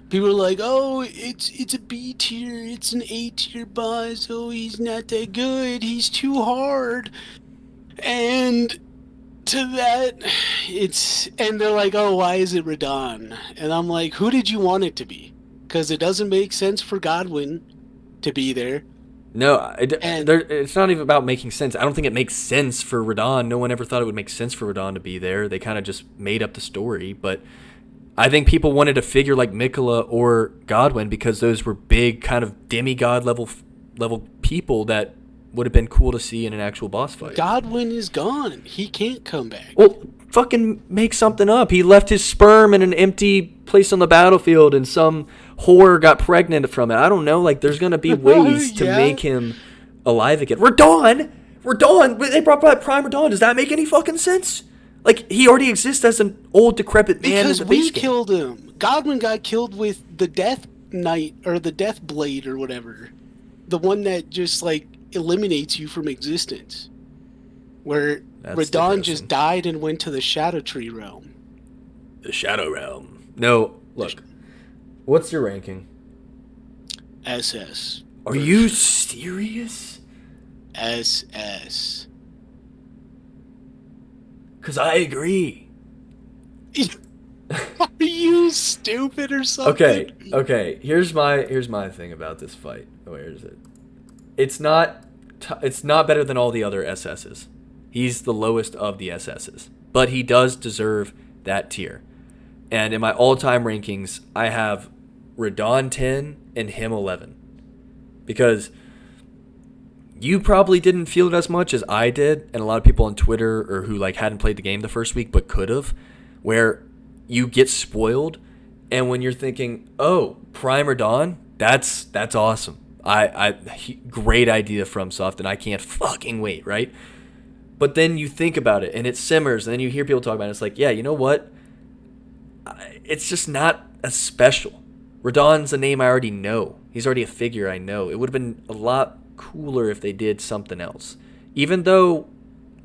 People are like, oh, it's a B tier, it's an A tier boss, oh, he's not that good, he's too hard. And to that, and they're like, oh, why is it Radahn? And I'm like, who did you want it to be? Because it doesn't make sense for Godwin to be there. No, it's not even about making sense. I don't think it makes sense for Radahn. No one ever thought it would make sense for Radahn to be there. They kind of just made up the story, but I think people wanted a figure like Mikola or Godwin because those were big kind of demigod level people that would have been cool to see in an actual boss fight. Godwin is gone. He can't come back. Well, fucking make something up. He left his sperm in an empty place on the battlefield and some whore got pregnant from it. I don't know. Like, there's going to be ways to Yeah. make him alive again. Radahn! They brought back Prime Radahn. Does that make any fucking sense? Like, he already exists as an old, decrepit man Because in the we base game. killed him. Godwin got killed with the Death Knight, or the Death Blade, or whatever. The one that just, like, eliminates you from existence. Where That's Radahn depressing. just died and went to the Shadow Tree realm. The Shadow Realm. No, look. What's your ranking? SS. Are you serious? SS. Because I agree. Are you stupid or something? Okay. Here's my thing about this fight. Where is it? It's not better than all the other SSs. He's the lowest of the SSs, but he does deserve that tier. And in my all-time rankings, I have Radahn 10 and him 11. Because you probably didn't feel it as much as I did, and a lot of people on Twitter or who like hadn't played the game the first week but could have, where you get spoiled, and when you're thinking, "Oh, Prime Radahn, that's awesome. Great idea from Soft, and I can't fucking wait, right?" But then you think about it, and it simmers, and then you hear people talk about it. It's like, yeah, you know what? It's just not as special. Radahn's a name I already know. He's already a figure I know. It would have been a lot cooler if they did something else. Even though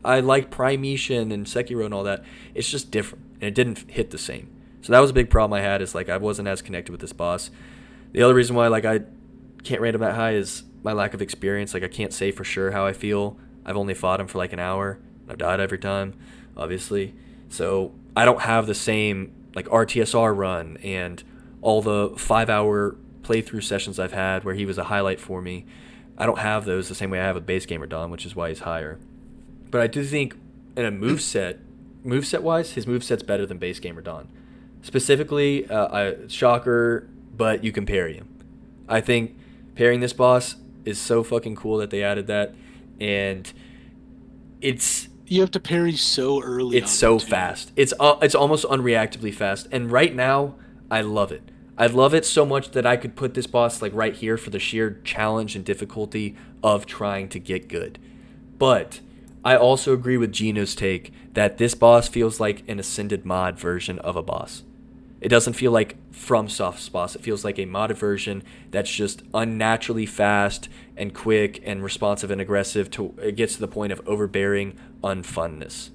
I like Primetion and Sekiro and all that, it's just different, and it didn't hit the same. So that was a big problem I had, is like I wasn't as connected with this boss. The other reason why like I can't rate him that high is my lack of experience. Like I can't say for sure how I feel. I've only fought him for like an hour. I've died every time, obviously. So I don't have the same like RTSR run and all the 5-hour playthrough sessions I've had where he was a highlight for me. I don't have those the same way I have with Base Gamer Don, which is why he's higher. But I do think in a moveset wise, his moveset's better than Base Gamer Don. Specifically, shocker, but you can parry him. I think parrying this boss is so fucking cool that they added that, and you have to parry so early. It's so fast. It's almost unreactively fast, and right now I love it. I love it so much that I could put this boss like right here for the sheer challenge and difficulty of trying to get good. But I also agree with Gino's take that this boss feels like an Ascended mod version of a boss. It doesn't feel like FromSoft's boss. It feels like a modded version that's just unnaturally fast and quick and responsive and aggressive. It gets to the point of overbearing unfunness.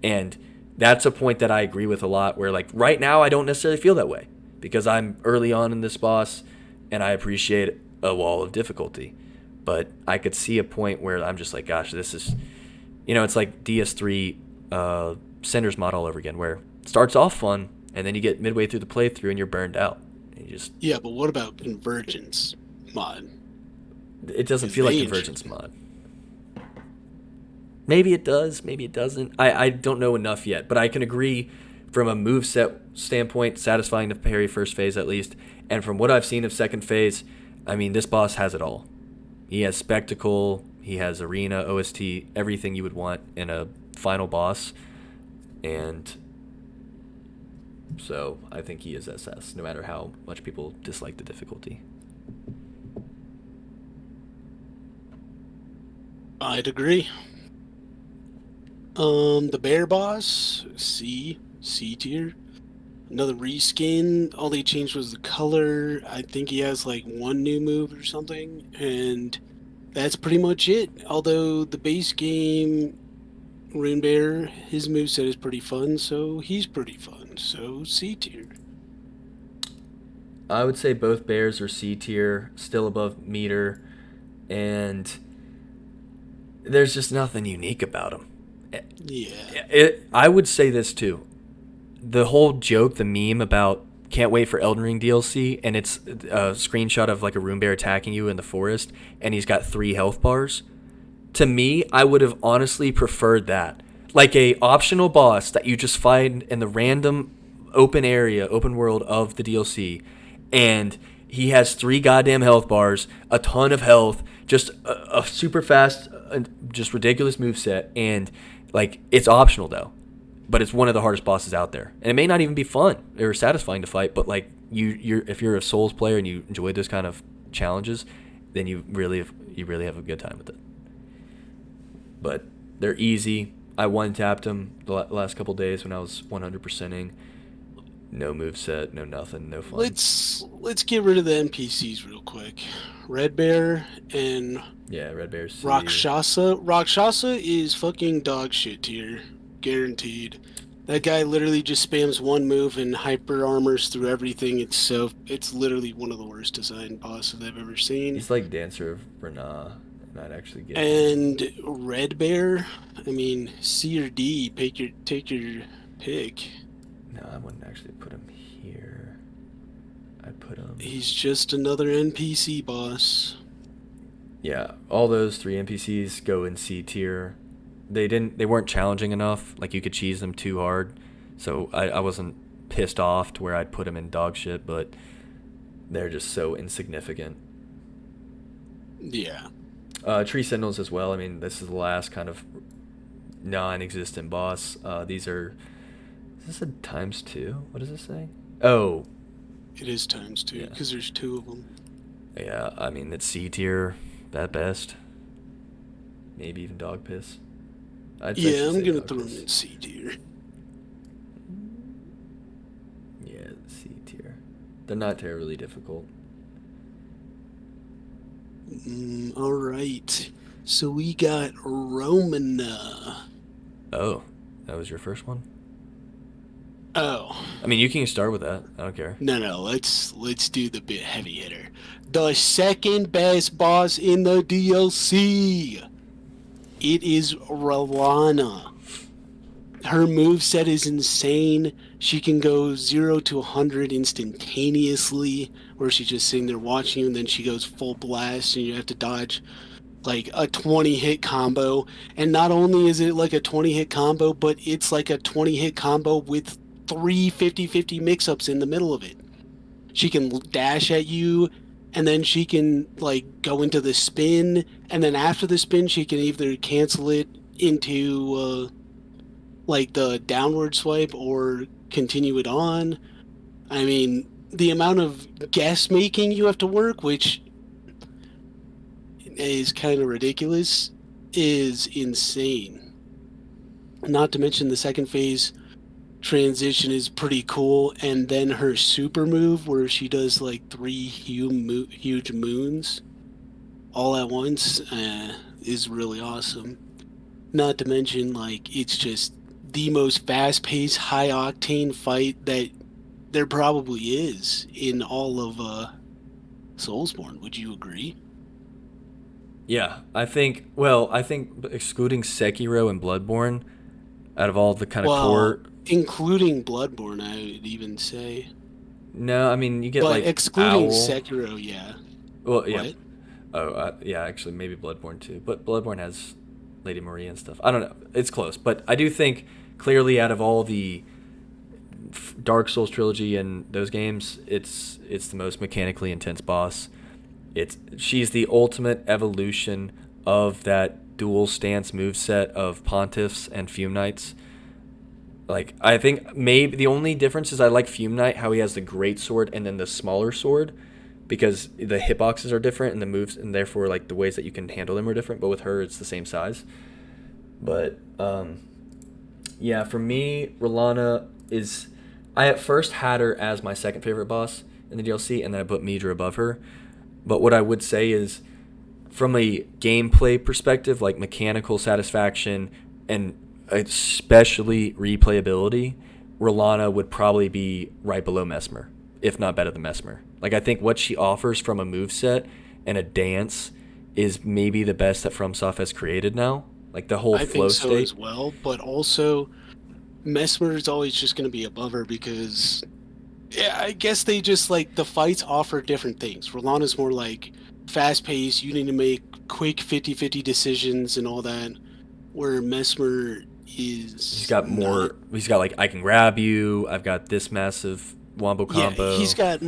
And that's a point that I agree with a lot, where like right now I don't necessarily feel that way because I'm early on in this boss and I appreciate a wall of difficulty. But I could see a point where I'm just like, gosh, this is, it's like DS3 Sender's mod all over again, where it starts off fun, and then you get midway through the playthrough and you're burned out. Yeah, but what about Convergence mod? It doesn't feel like Convergence mod. Maybe it does, maybe it doesn't. I don't know enough yet, but I can agree from a moveset standpoint, satisfying to parry first phase at least, and from what I've seen of second phase, I mean, this boss has it all. He has spectacle, he has arena, OST, everything you would want in a final boss, and so I think he is SS, no matter how much people dislike the difficulty. I'd agree. The bear boss, C tier. Another reskin. All they changed was the color. I think he has like one new move or something, and that's pretty much it. Although the base game, Rune Bear, his moveset is pretty fun, so he's pretty fun. So C tier. I would say both bears are C tier, still above meter, and there's just nothing unique about them. Yeah. I would say this too. The whole joke, the meme about can't wait for Elden Ring DLC, and it's a screenshot of like a Rune Bear attacking you in the forest, and he's got 3 health bars. To me, I would have honestly preferred that. Like a optional boss that you just find in the random open world of the DLC, and he has 3 goddamn health bars, a ton of health, just a super fast, just ridiculous moveset, and like it's optional though. But it's one of the hardest bosses out there, and it may not even be fun or satisfying to fight. But like if you're a Souls player and you enjoy those kind of challenges, then you really have a good time with it. But they're easy. I one-tapped them the last couple days when I was 100%ing. No moveset, no nothing, no fun. Let's get rid of the NPCs real quick. Red Bear and Red Bear's Rakshasa. Rakshasa is fucking dog shit tier. Guaranteed. That guy literally just spams one move and hyper armors through everything. It's literally one of the worst designed bosses I've ever seen. He's like Dancer of Renah, and I'd actually get and him. Red Bear, I mean, C or D, take your pick. No, I wouldn't actually put him here. I'd put him... He's just another NPC boss. Yeah, all those 3 NPCs go in C tier. They weren't challenging enough. Like, you could cheese them too hard. So I wasn't pissed off to where I'd put them in dog shit, but they're just so insignificant. Yeah. Tree Sentinels as well. I mean, this is the last kind of non-existent boss. These are... Is this a ×2? What does this say? Oh. It is ×2, because there's 2 of them. Yeah, I mean, it's C tier at best. Maybe even dog piss. I'm gonna throw them in C tier. Yeah, C tier. They're not terribly difficult. Alright. So we got Romana. Oh, that was your first one? Oh. I mean, you can start with that. I don't care. No. Let's do the bit heavy hitter. The second best boss in the DLC. It is Rolana. Her moveset is insane. She can go 0 to 100 instantaneously, where she's just sitting there watching you, and then she goes full blast, and you have to dodge like a 20 hit combo. And not only is it like a 20 hit combo, but it's like a 20 hit combo with three 50-50 mix ups in the middle of it. She can dash at you, and then she can like go into the spin, and then after the spin, she can either cancel it into like the downward swipe or continue it on. I mean, the amount of guess making you have to work, which is kind of ridiculous, is insane. Not to mention the second phase transition is pretty cool, and then her super move where she does like three huge moons all at once is really awesome. Not to mention, like, it's just the most fast-paced, high-octane fight that there probably is in all of Soulsborne. Would you agree? Yeah, I think. Well, I think excluding Sekiro and Bloodborne, out of all the kind of Well, core. including Bloodborne, I would even say. No, I mean you get But like excluding Owl. Sekiro, yeah. Well, yeah. What? Oh, yeah. Actually, maybe Bloodborne too. But Bloodborne has Lady Maria and stuff. I don't know. It's close, but I do think clearly out of all the Dark Souls trilogy and those games, it's the most mechanically intense boss. She's the ultimate evolution of that dual stance moveset of Pontiffs and Fume Knights. Like, I think maybe the only difference is I like Fume Knight, how he has the great sword and then the smaller sword, because the hitboxes are different and the moves, and therefore like the ways that you can handle them are different. But with her, it's the same size. But yeah, for me, Rolana is. I at first had her as my second favorite boss in the DLC, and then I put Midra above her. But what I would say is, from a gameplay perspective, like mechanical satisfaction and especially replayability, Rolana would probably be right below Mesmer, if not better than Mesmer. Like, I think what she offers from a moveset and a dance is maybe the best that FromSoft has created now. Like, the whole I flow think so state. as well, but also Mesmer is always just going to be above her because, yeah, I guess they just like the fights offer different things. Rolana's more like fast paced, you need to make quick 50-50 decisions and all that, where Mesmer is. He's got more. not. He's got, like, I can grab you. I've got this massive wombo combo. Yeah, he's got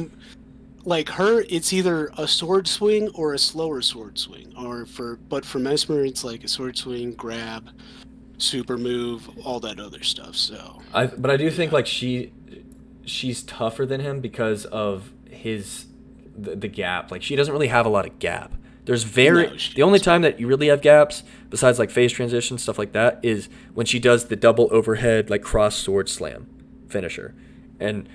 like her. It's either a sword swing or a slower sword swing, but for Mesmer, it's like a sword swing, grab, super move, all that other stuff. So But I do think like she's tougher than him because of the gap. Like, she doesn't really have a lot of gap. There's No, she the only doesn't. time that you really have gaps besides like phase transition stuff like that is when she does the double overhead like cross sword slam finisher, and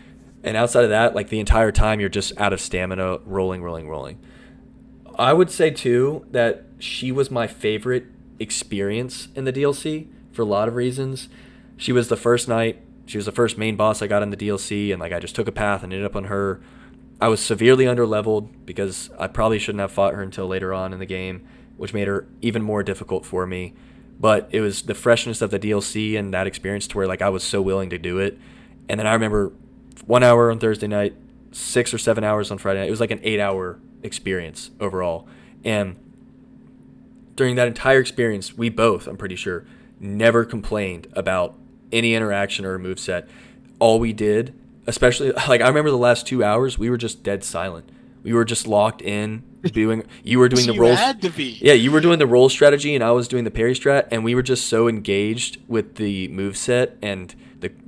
outside of that, like the entire time you're just out of stamina, rolling. I would say too that she was my favorite experience in the DLC for a lot of reasons. She was the first night. She was the first main boss I got in the DLC, and like I just took a path and ended up on her. I was severely underleveled because I probably shouldn't have fought her until later on in the game, which made her even more difficult for me. But it was the freshness of the DLC and that experience to where like I was so willing to do it. And then I remember 1 hour on Thursday night, 6 or 7 hours on Friday night. It was like an 8-hour experience overall. And during that entire experience, we both, I'm pretty sure, never complained about any interaction or moveset. All we did, especially, like, I remember the last 2 hours, we were just dead silent. We were just locked in doing. You were doing So the you rolls. had to be. Yeah, you were doing the roll strategy, and I was doing the parry strat, and we were just so engaged with the moveset and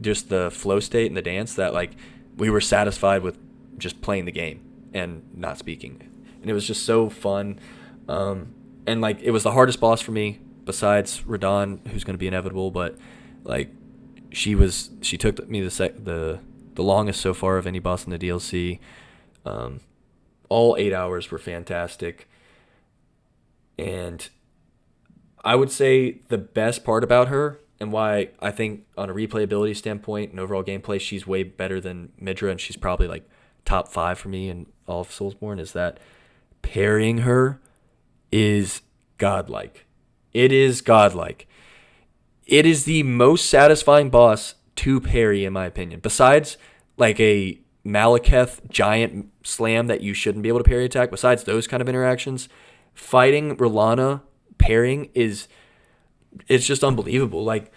just the flow state and the dance that like we were satisfied with just playing the game and not speaking, and it was just so fun. And like it was the hardest boss for me besides Radon, who's going to be inevitable, but like she took me the longest so far of any boss in the DLC. All 8 hours were fantastic. And I would say the best part about her and why I think on a replayability standpoint and overall gameplay, she's way better than Midra, and she's probably like top 5 for me in all of Soulsborne, is that parrying her is godlike. It is godlike. It is the most satisfying boss to parry, in my opinion. Besides, like a Malekith giant slam that you shouldn't be able to parry attack, besides those kind of interactions, fighting Rolana parrying it's just unbelievable. Like,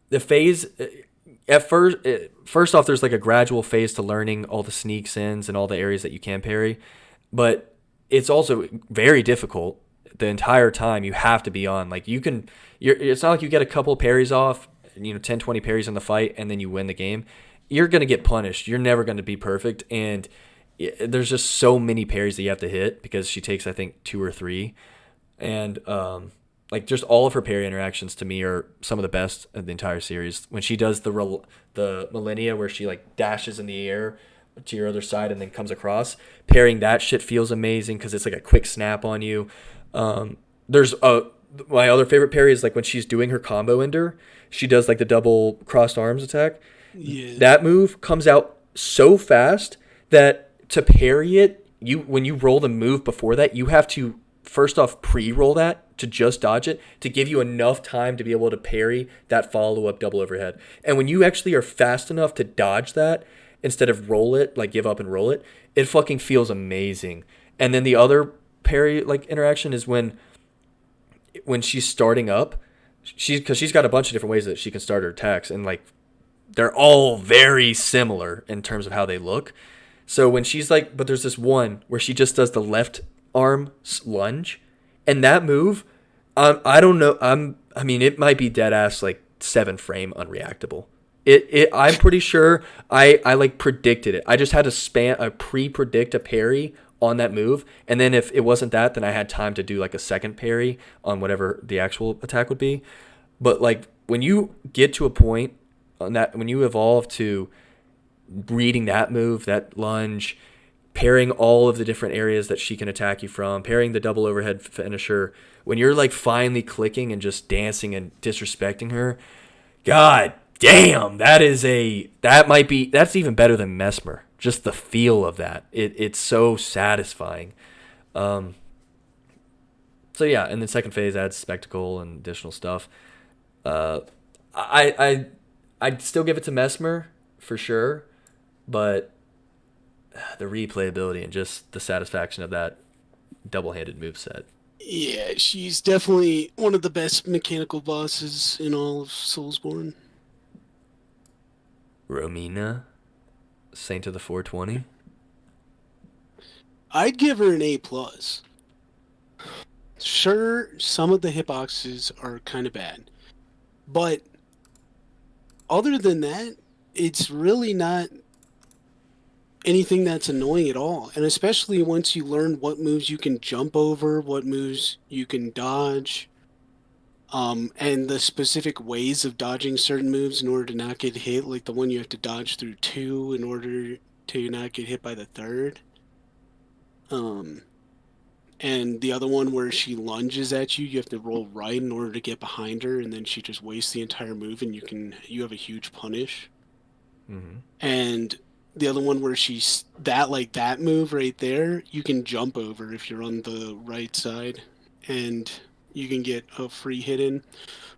the phase, at first off, there's like a gradual phase to learning all the sneaks ins and all the areas that you can parry, but it's also very difficult. The entire time you have to be on. Like, it's not like you get a couple parries off, 10, 20 parries in the fight, and then you win the game. You're going to get punished. You're never going to be perfect. And there's just so many parries that you have to hit because she takes, I think, 2 or 3. And, like, just all of her parry interactions to me are some of the best of the entire series. When she does the Millennia where she, like, dashes in the air to your other side and then comes across, parrying that shit feels amazing because it's like a quick snap on you. My other favorite parry is like when she's doing her combo ender, she does like the double crossed arms attack. Yeah. That move comes out so fast that to parry it, when you roll the move before that, you have to first off pre-roll that to just dodge it to give you enough time to be able to parry that follow-up double overhead. And when you actually are fast enough to dodge that instead of roll it, like give up and roll it, it fucking feels amazing. And then the other parry like interaction is when she's starting up, because she's got a bunch of different ways that she can start her attacks, and like they're all very similar in terms of how they look. So when she's like, but there's this one where she just does the left arm lunge, and that move, I don't know, I mean it might be dead ass like 7 frame unreactable. I'm pretty sure I like predicted it. I just had to pre-predict a parry on that move, and then if it wasn't that, then I had time to do like a second parry on whatever the actual attack would be. But like when you get to a point on that, when you evolve to reading that move, that lunge, parrying all of the different areas that she can attack you from, parrying the double overhead finisher, when you're like finally clicking and just dancing and disrespecting her, god damn, that's even better than Mesmer. Just the feel of that. It's so satisfying. So yeah, and then second phase adds spectacle and additional stuff. I'd still give it to Mesmer for sure, but the replayability and just the satisfaction of that double-handed moveset. Yeah, she's definitely one of the best mechanical bosses in all of Soulsborne. Romina, Saint of the 420. I'd give her an A+. Sure, some of the hitboxes are kind of bad, but other than that, it's really not anything that's annoying at all. And especially once you learn what moves you can jump over, what moves you can dodge, and the specific ways of dodging certain moves in order to not get hit, like the one you have to dodge through 2 in order to not get hit by the 3rd. And the other one where she lunges at you, you have to roll right in order to get behind her, and then she just wastes the entire move, and you have a huge punish. Mm-hmm. And the other one where she's that move right there, you can jump over if you're on the right side, and you can get a free hit in.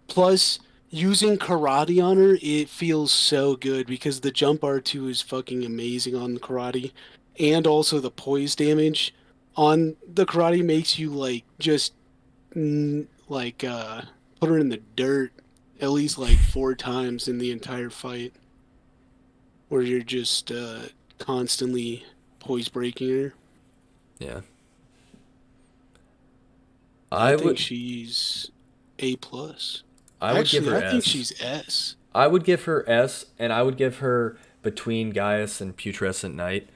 Plus, using karate on her, it feels so good because the jump R2 is fucking amazing on the karate, and also the poise damage on the karate makes you like just put her in the dirt at least like 4 times in the entire fight, where you're just constantly poise breaking her. Yeah. I think she's A+. I would give her S. I think she's S. I would give her S, and I would give her between Gaius and Putrescent Knight,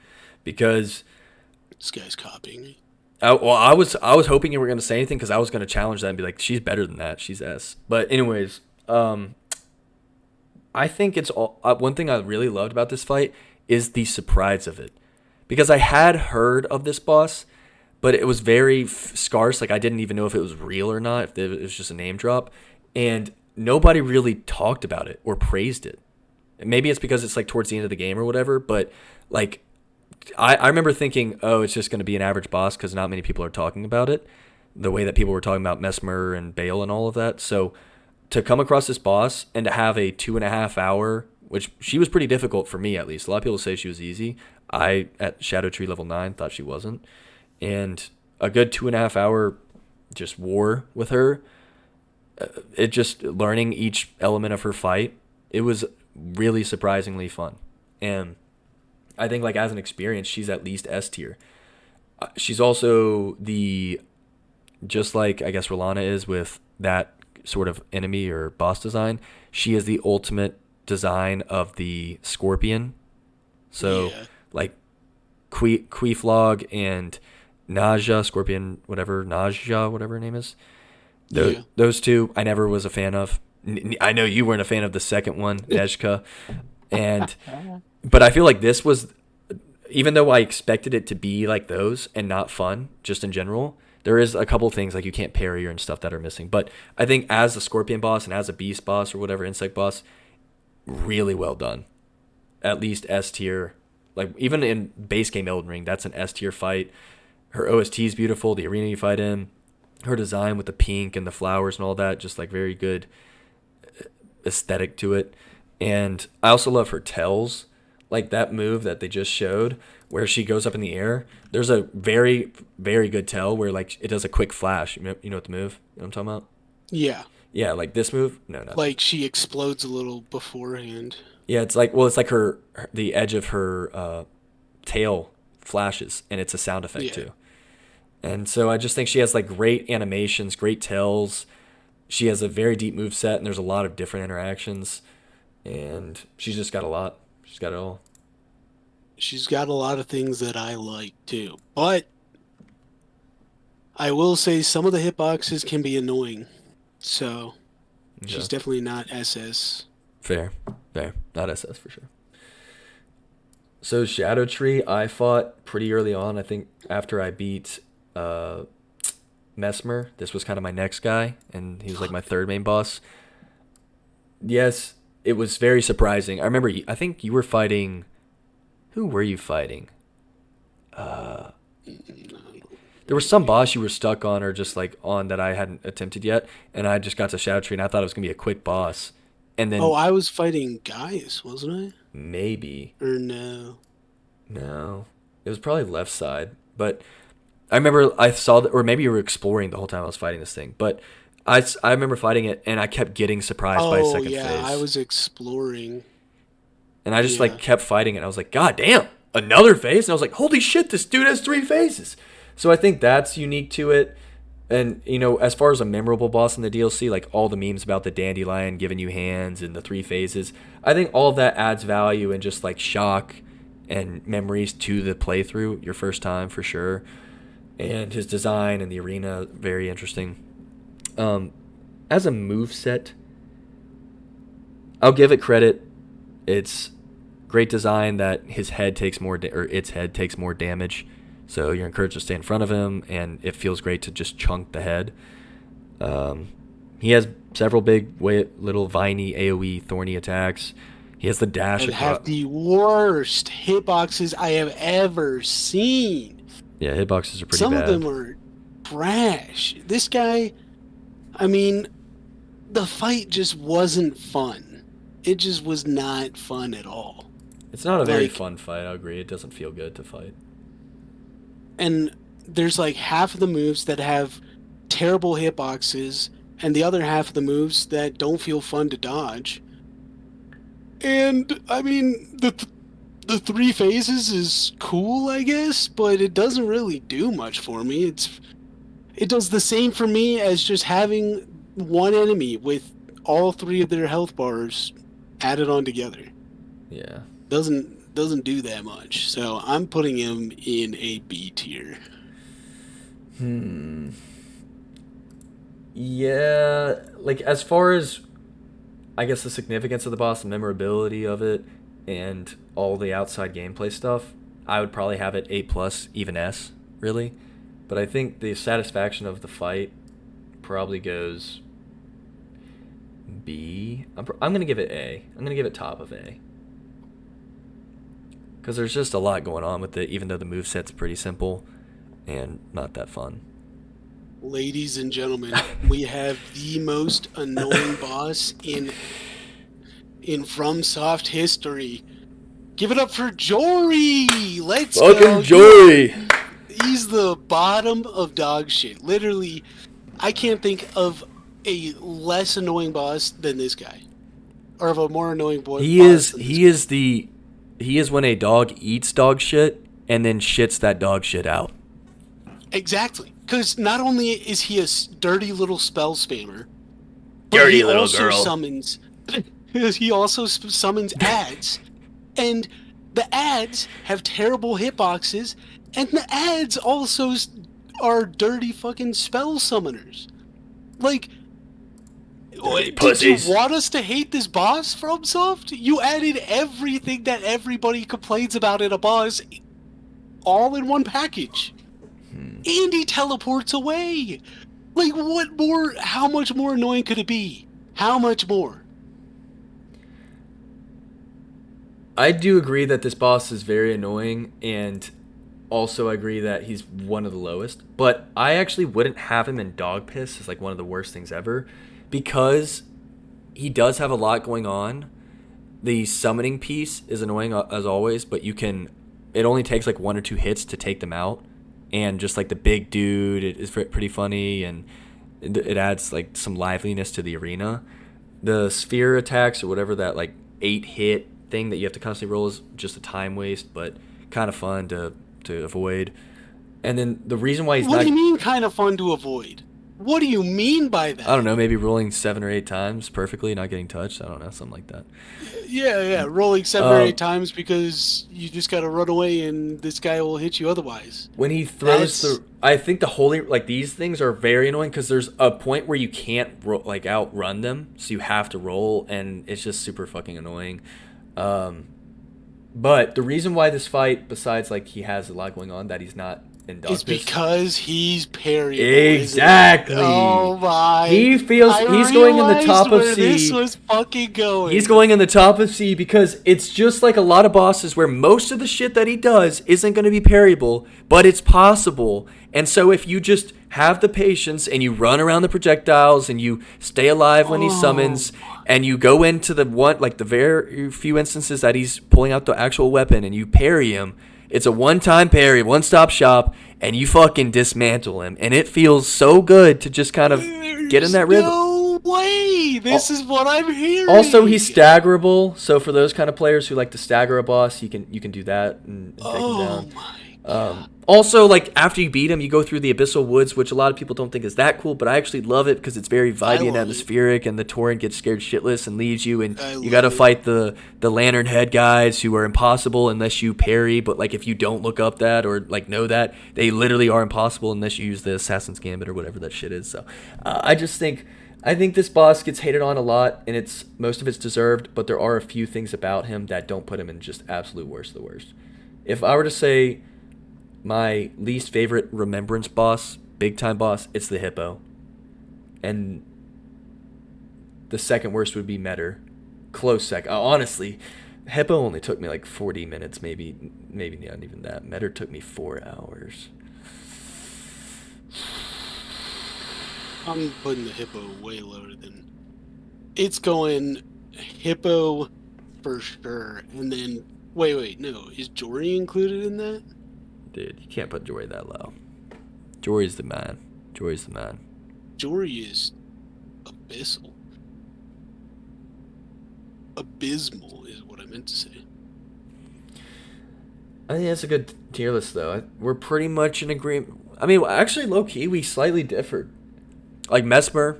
because this guy's copying me. I was hoping you were going to say anything, because I was going to challenge that and be like, she's better than that. She's S. But anyways, I think it's all. One thing I really loved about this fight is the surprise of it, because I had heard of this boss, but it was very scarce. Like I didn't even know if it was real or not, if it was just a name drop. And nobody really talked about it or praised it. Maybe it's because it's like towards the end of the game or whatever, but like I remember thinking, oh, it's just going to be an average boss because not many people are talking about it the way that people were talking about Mesmer and Bale and all of that. So to come across this boss and to have a 2.5 hour, which she was pretty difficult for me at least. A lot of people say she was easy. I, at Shadow Tree level 9, thought she wasn't. And a good 2.5 hour just war with her, it just learning each element of her fight, it was really surprisingly fun. And I think like as an experience, she's at least S tier. She's also just like I guess Rolana is with that sort of enemy or boss design, she is the ultimate design of the Scorpion. So like Queeflog and Scorpion, whatever her name is. Those two I never was a fan of. I know you weren't a fan of the second one, Nezhka. But I feel like this was, even though I expected it to be like those and not fun, just in general, there is a couple things like you can't parry and stuff that are missing. But I think as a Scorpion boss and as a Beast boss or whatever, Insect boss, really well done. At least S tier. Like even in base game Elden Ring, that's an S tier fight. Her OST is beautiful. The arena you fight in, her design with the pink and the flowers and all that, just like very good aesthetic to it. And I also love her tells. Like that move that they just showed where she goes up in the air. There's a very, very good tell where like it does a quick flash. You know what the move? You know what I'm talking about? Yeah. Yeah, like this move? No. Like she explodes a little beforehand. Yeah, it's like the edge of her tail flashes and it's a sound effect too. And so I just think she has like great animations, great tells. She has a very deep move set and there's a lot of different interactions. And she's just got a lot. She's got it all. She's got a lot of things that I like too. But I will say some of the hitboxes can be annoying. So she's definitely not SS. Fair. Not SS for sure. So Shadow Tree, I fought pretty early on. I think after I beat Mesmer, this was kind of my next guy, and he was like my third main boss. Yes, it was very surprising. I remember, I think you were fighting... Who were you fighting? There was some boss you were stuck on or just like on that I hadn't attempted yet, and I just got to Shadow Tree, and I thought it was going to be a quick boss. And then... Oh, I was fighting Gaius, wasn't I? Maybe. Or no? No. It was probably left side. But I remember I saw that, or maybe you were exploring the whole time I was fighting this thing. But I remember fighting it, and I kept getting surprised by a second phase. Oh, yeah, I was exploring. And I just like kept fighting it. I was like, God damn, another phase? And I was like, holy shit, this dude has 3 phases. So I think that's unique to it. And, you know, as far as a memorable boss in the DLC, like all the memes about the dandelion giving you hands and the 3 phases, I think all of that adds value and just like shock and memories to the playthrough, your first time for sure. And his design and the arena, very interesting. As a moveset, I'll give it credit. It's great design that his head takes more, or its head takes more damage. So you're encouraged to stay in front of him, and it feels great to just chunk the head. He has several big, little viney, AoE, thorny attacks. He has the dash. And have the worst hitboxes I have ever seen. Yeah, hitboxes are pretty bad. Some of them are trash. This guy, I mean, the fight just wasn't fun. It just was not fun at all. It's not a very fun fight, I agree. It doesn't feel good to fight. And there's like half of the moves that have terrible hitboxes, and the other half of the moves that don't feel fun to dodge. And, I mean, the 3 phases is cool, I guess, but it doesn't really do much for me. It does the same for me as just having one enemy with all 3 of their health bars added on together. Yeah. Doesn't do that much. So I'm putting him in a B tier. Yeah, like as far as I guess the significance of the boss, the memorability of it, and all the outside gameplay stuff, I would probably have it A+, even S, really. But I think the satisfaction of the fight probably goes B. I'm gonna give it A. I'm gonna give it top of A. Because there's just a lot going on with it, even though the moveset's pretty simple and not that fun. Ladies and gentlemen, we have the most annoying boss in FromSoft history. Give it up for Jory! Let's go! Welcome, Jory! He's the bottom of dog shit. Literally, I can't think of a less annoying boss than this guy. Or of a more annoying boss. He is when a dog eats dog shit and then shits that dog shit out. Exactly. Because not only is he a dirty little spell spammer, Dirty little girl. He also summons ads, and the ads have terrible hitboxes, and the ads also are dirty fucking spell summoners. Like, did you want us to hate this boss, FromSoft? You added everything that everybody complains about in a boss, all in one package. And he teleports away. Like, what more? How much more annoying could it be? How much more? I do agree that this boss is very annoying, and also agree that he's one of the lowest. But I actually wouldn't have him in Dog Piss as like one of the worst things ever, because he does have a lot going on. The summoning piece is annoying as always, but it only takes like 1 or 2 hits to take them out. And just like the big dude, it is pretty funny, and it adds like some liveliness to the arena. The sphere attacks or whatever, that like 8-hit thing that you have to constantly roll, is just a time waste, but kind of fun to avoid. And then the reason why What do you mean kind of fun to avoid? What do you mean by that? I don't know, maybe rolling 7 or 8 times perfectly, not getting touched. I don't know, something like that. Yeah, rolling 7 or 8 times because you just gotta run away and this guy will hit you otherwise. When he throws I think the holy, like, these things are very annoying because there's a point where you can't outrun them, so you have to roll, and it's just super fucking annoying. But the reason why this fight, besides like he has a lot going on that he's not in Dog It's Piss, because he's parryable. exactly. Oh my! He's going in the top of C. This was fucking going. He's going in the top of C because it's just like a lot of bosses where most of the shit that he does isn't going to be parryable, but it's possible. And so if you just have the patience and you run around the projectiles and you stay alive when he summons, and you go into the very few instances that he's pulling out the actual weapon and you parry him, it's a one-time parry, one-stop shop, and you fucking dismantle him. And it feels so good to just kind of get in that rhythm. No way! This is what I'm hearing. Also, he's staggerable, so for those kind of players who like to stagger a boss, you can do that and take him down. My God. Also, like, after you beat him, you go through the Abyssal Woods, which a lot of people don't think is that cool, but I actually love it because it's very vibey and atmospheric, and the torrent gets scared shitless and leaves you, and you got to fight the lantern head guys who are impossible unless you parry, but like if you don't look up that or like know that, they literally are impossible unless you use the Assassin's Gambit or whatever that shit is. So I think this boss gets hated on a lot, and most of it's deserved, but there are a few things about him that don't put him in just absolute worst of the worst. If I were to say my least favorite remembrance boss, big time boss, it's the Hippo. And the second worst would be Metter. Close second. Honestly, Hippo only took me like 40 minutes, maybe not even that. Metter took me 4 hours. I'm putting the Hippo way lower than... It's going Hippo for sure, and then... Wait, no. Is Jory included in that? Dude, you can't put Jory that low. Jory's the man. Jory is abyssal. Abysmal is what I meant to say. I think that's a good tier list, though. We're pretty much in agreement. I mean, actually, low-key, we slightly differed. Like, Mesmer,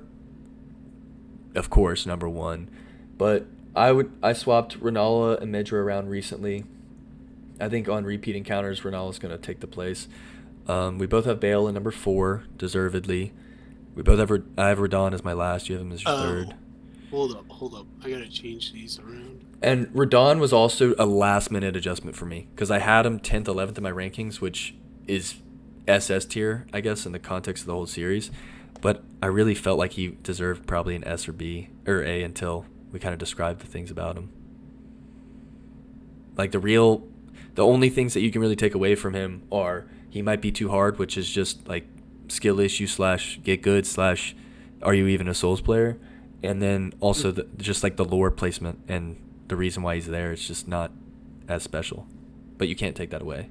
of course, number 1. But I swapped Renala and Medra around recently. I think on repeat encounters, Renala's going to take the place. We both have Bale in number 4, deservedly. I have Radon as my last. You have him as your third. Hold up. I got to change these around. And Radon was also a last-minute adjustment for me, because I had him 10th, 11th in my rankings, which is SS tier, I guess, in the context of the whole series. but I really felt like he deserved probably an S or B or A until we kind of described the things about him. Like the only things that you can really take away from him are he might be too hard, which is just like skill issue / get good / are you even a Souls player? And then also just like the lore placement and the reason why he's there, it's just not as special. But you can't take that away.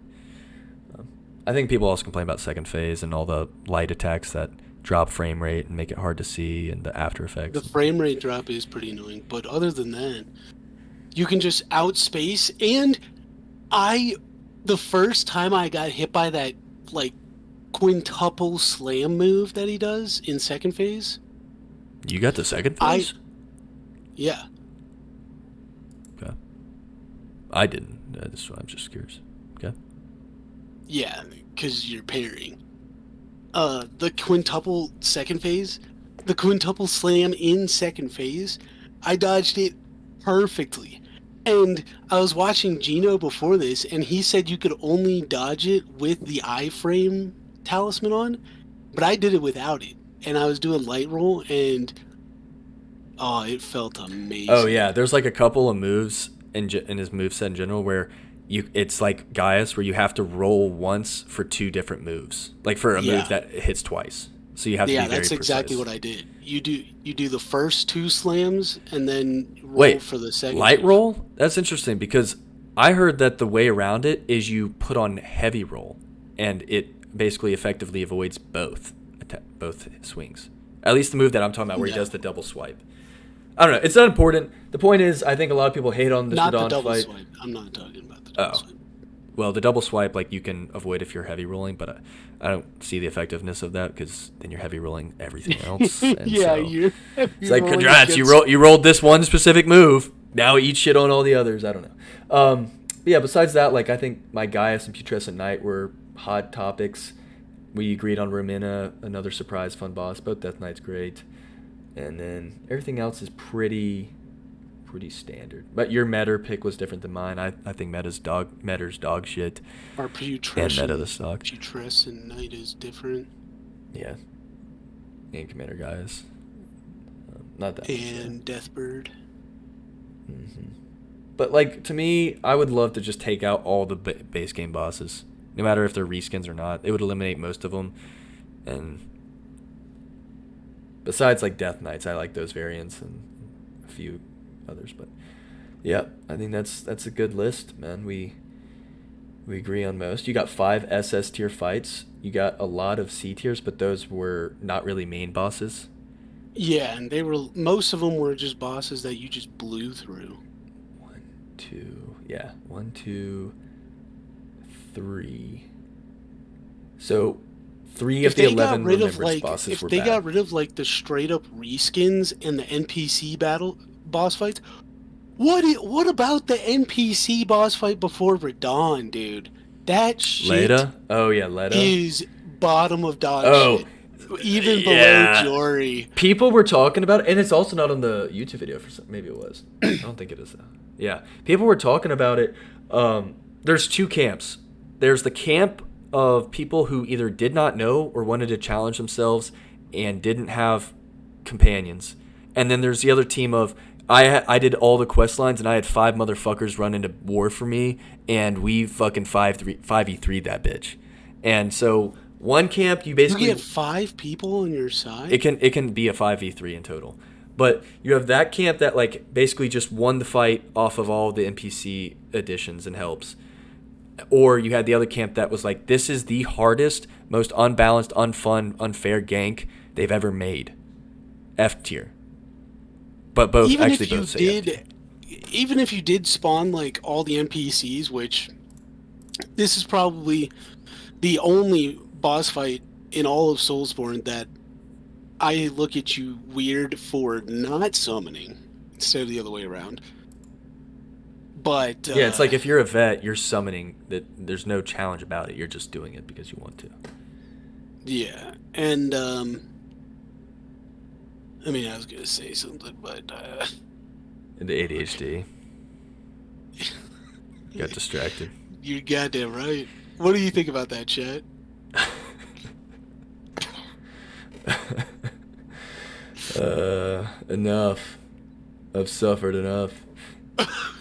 I think people also complain about second phase and all the light attacks that drop frame rate and make it hard to see, and the after effects. The frame rate drop is pretty annoying, but other than that, you can just outspace. And the first time I got hit by that like quintuple slam move that he does in second phase. You got the second phase? Yeah. Okay. I didn't. I'm just curious. Okay. Yeah, because you're parrying. The quintuple second phase, the quintuple slam in second phase, I dodged it perfectly. And I was watching Gino before this, and he said you could only dodge it with the iframe talisman on, but I did it without it. And I was doing light roll, and it felt amazing. Oh yeah, there's like a couple of moves in his moveset in general where it's like Gaius, where you have to roll once for 2 different moves, like for a move that hits twice. So you have to be very precise. Yeah, that's exactly what I did. You do the first 2 slams and then roll for the second. Light roll? That's interesting because I heard that the way around it is you put on heavy roll, and it basically effectively avoids both swings. At least the move that I'm talking about, where he does the double swipe. I don't know. It's not important. The point is, I think a lot of people hate on the Not Shadon the double fight. swipe. I'm not talking about the double swipe. Well, the double swipe, like, you can avoid if you're heavy rolling, but I don't see the effectiveness of that because then you're heavy rolling everything else. And Yeah, so it's like, congrats, you rolled this one specific move. Now eat shit on all the others. I don't know. But yeah, besides that, like, I think my Gaius and Putrescent Knight were hot topics. We agreed on Romina, another surprise fun boss. Both Death Knight's great. And then everything else is pretty standard. But your meta pick was different than mine. I think Meta's dog shit. Our And Meta the stock. Putrescent Knight is different. Yeah. And Commander Gaius. Not that. And Deathbird. Mm-hmm. But like, to me, I would love to just take out all the base game bosses. No matter if they're reskins or not. It would eliminate most of them. And besides like Death Knights, I like those variants and a few others. But yeah, I think that's a good list, man. We agree on most. You got 5 SS tier fights. You got a lot of C tiers, but those were not really main bosses. Yeah, and most of them were just bosses that you just blew through. 1, 2, 3. So 3 of the 11 remembrance bosses were bad. If they got rid of like the straight up reskins and the NPC boss fights, what about the NPC boss fight before Radahn, dude? That shit Leda? Oh yeah, Leda is bottom of dog shit. Even below Jory. People were talking about it, and it's also not on the YouTube video for some, maybe it was. I don't think it is though. Yeah. People were talking about it. There's 2 camps. There's the camp of people who either did not know or wanted to challenge themselves and didn't have companions. And then there's the other team of I did all the quest lines and I had 5 motherfuckers run into war for me and we fucking 5v3'd that bitch. And so one camp you basically get 5 people on your side? It can be a 5v3 in total. But you have that camp that like basically just won the fight off of all the NPC additions and helps. Or you had the other camp that was like, this is the hardest, most unbalanced, unfun, unfair gank they've ever made. F tier. But both say F tier. Even if you did spawn like all the NPCs, which this is probably the only boss fight in all of Soulsborne that I look at you weird for not summoning instead of the other way around. But yeah, it's like if you're a vet, you're summoning. That there's no challenge about it. You're just doing it because you want to. Yeah, and I mean, I was gonna say something, but the ADHD. Got distracted. You're goddamn right. What do you think about that, chat? Enough. I've suffered enough.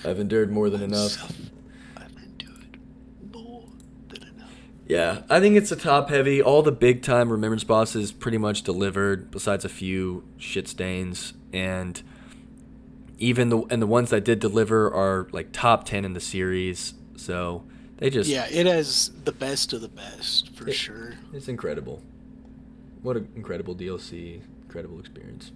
I've endured more than enough. I've endured more than enough. Yeah, I think it's a top heavy. All the big time remembrance bosses pretty much delivered, besides a few shit stains, and even the ones that did deliver are like top 10 in the series. So they just it has the best of the best for sure. It's incredible. What an incredible DLC, incredible experience.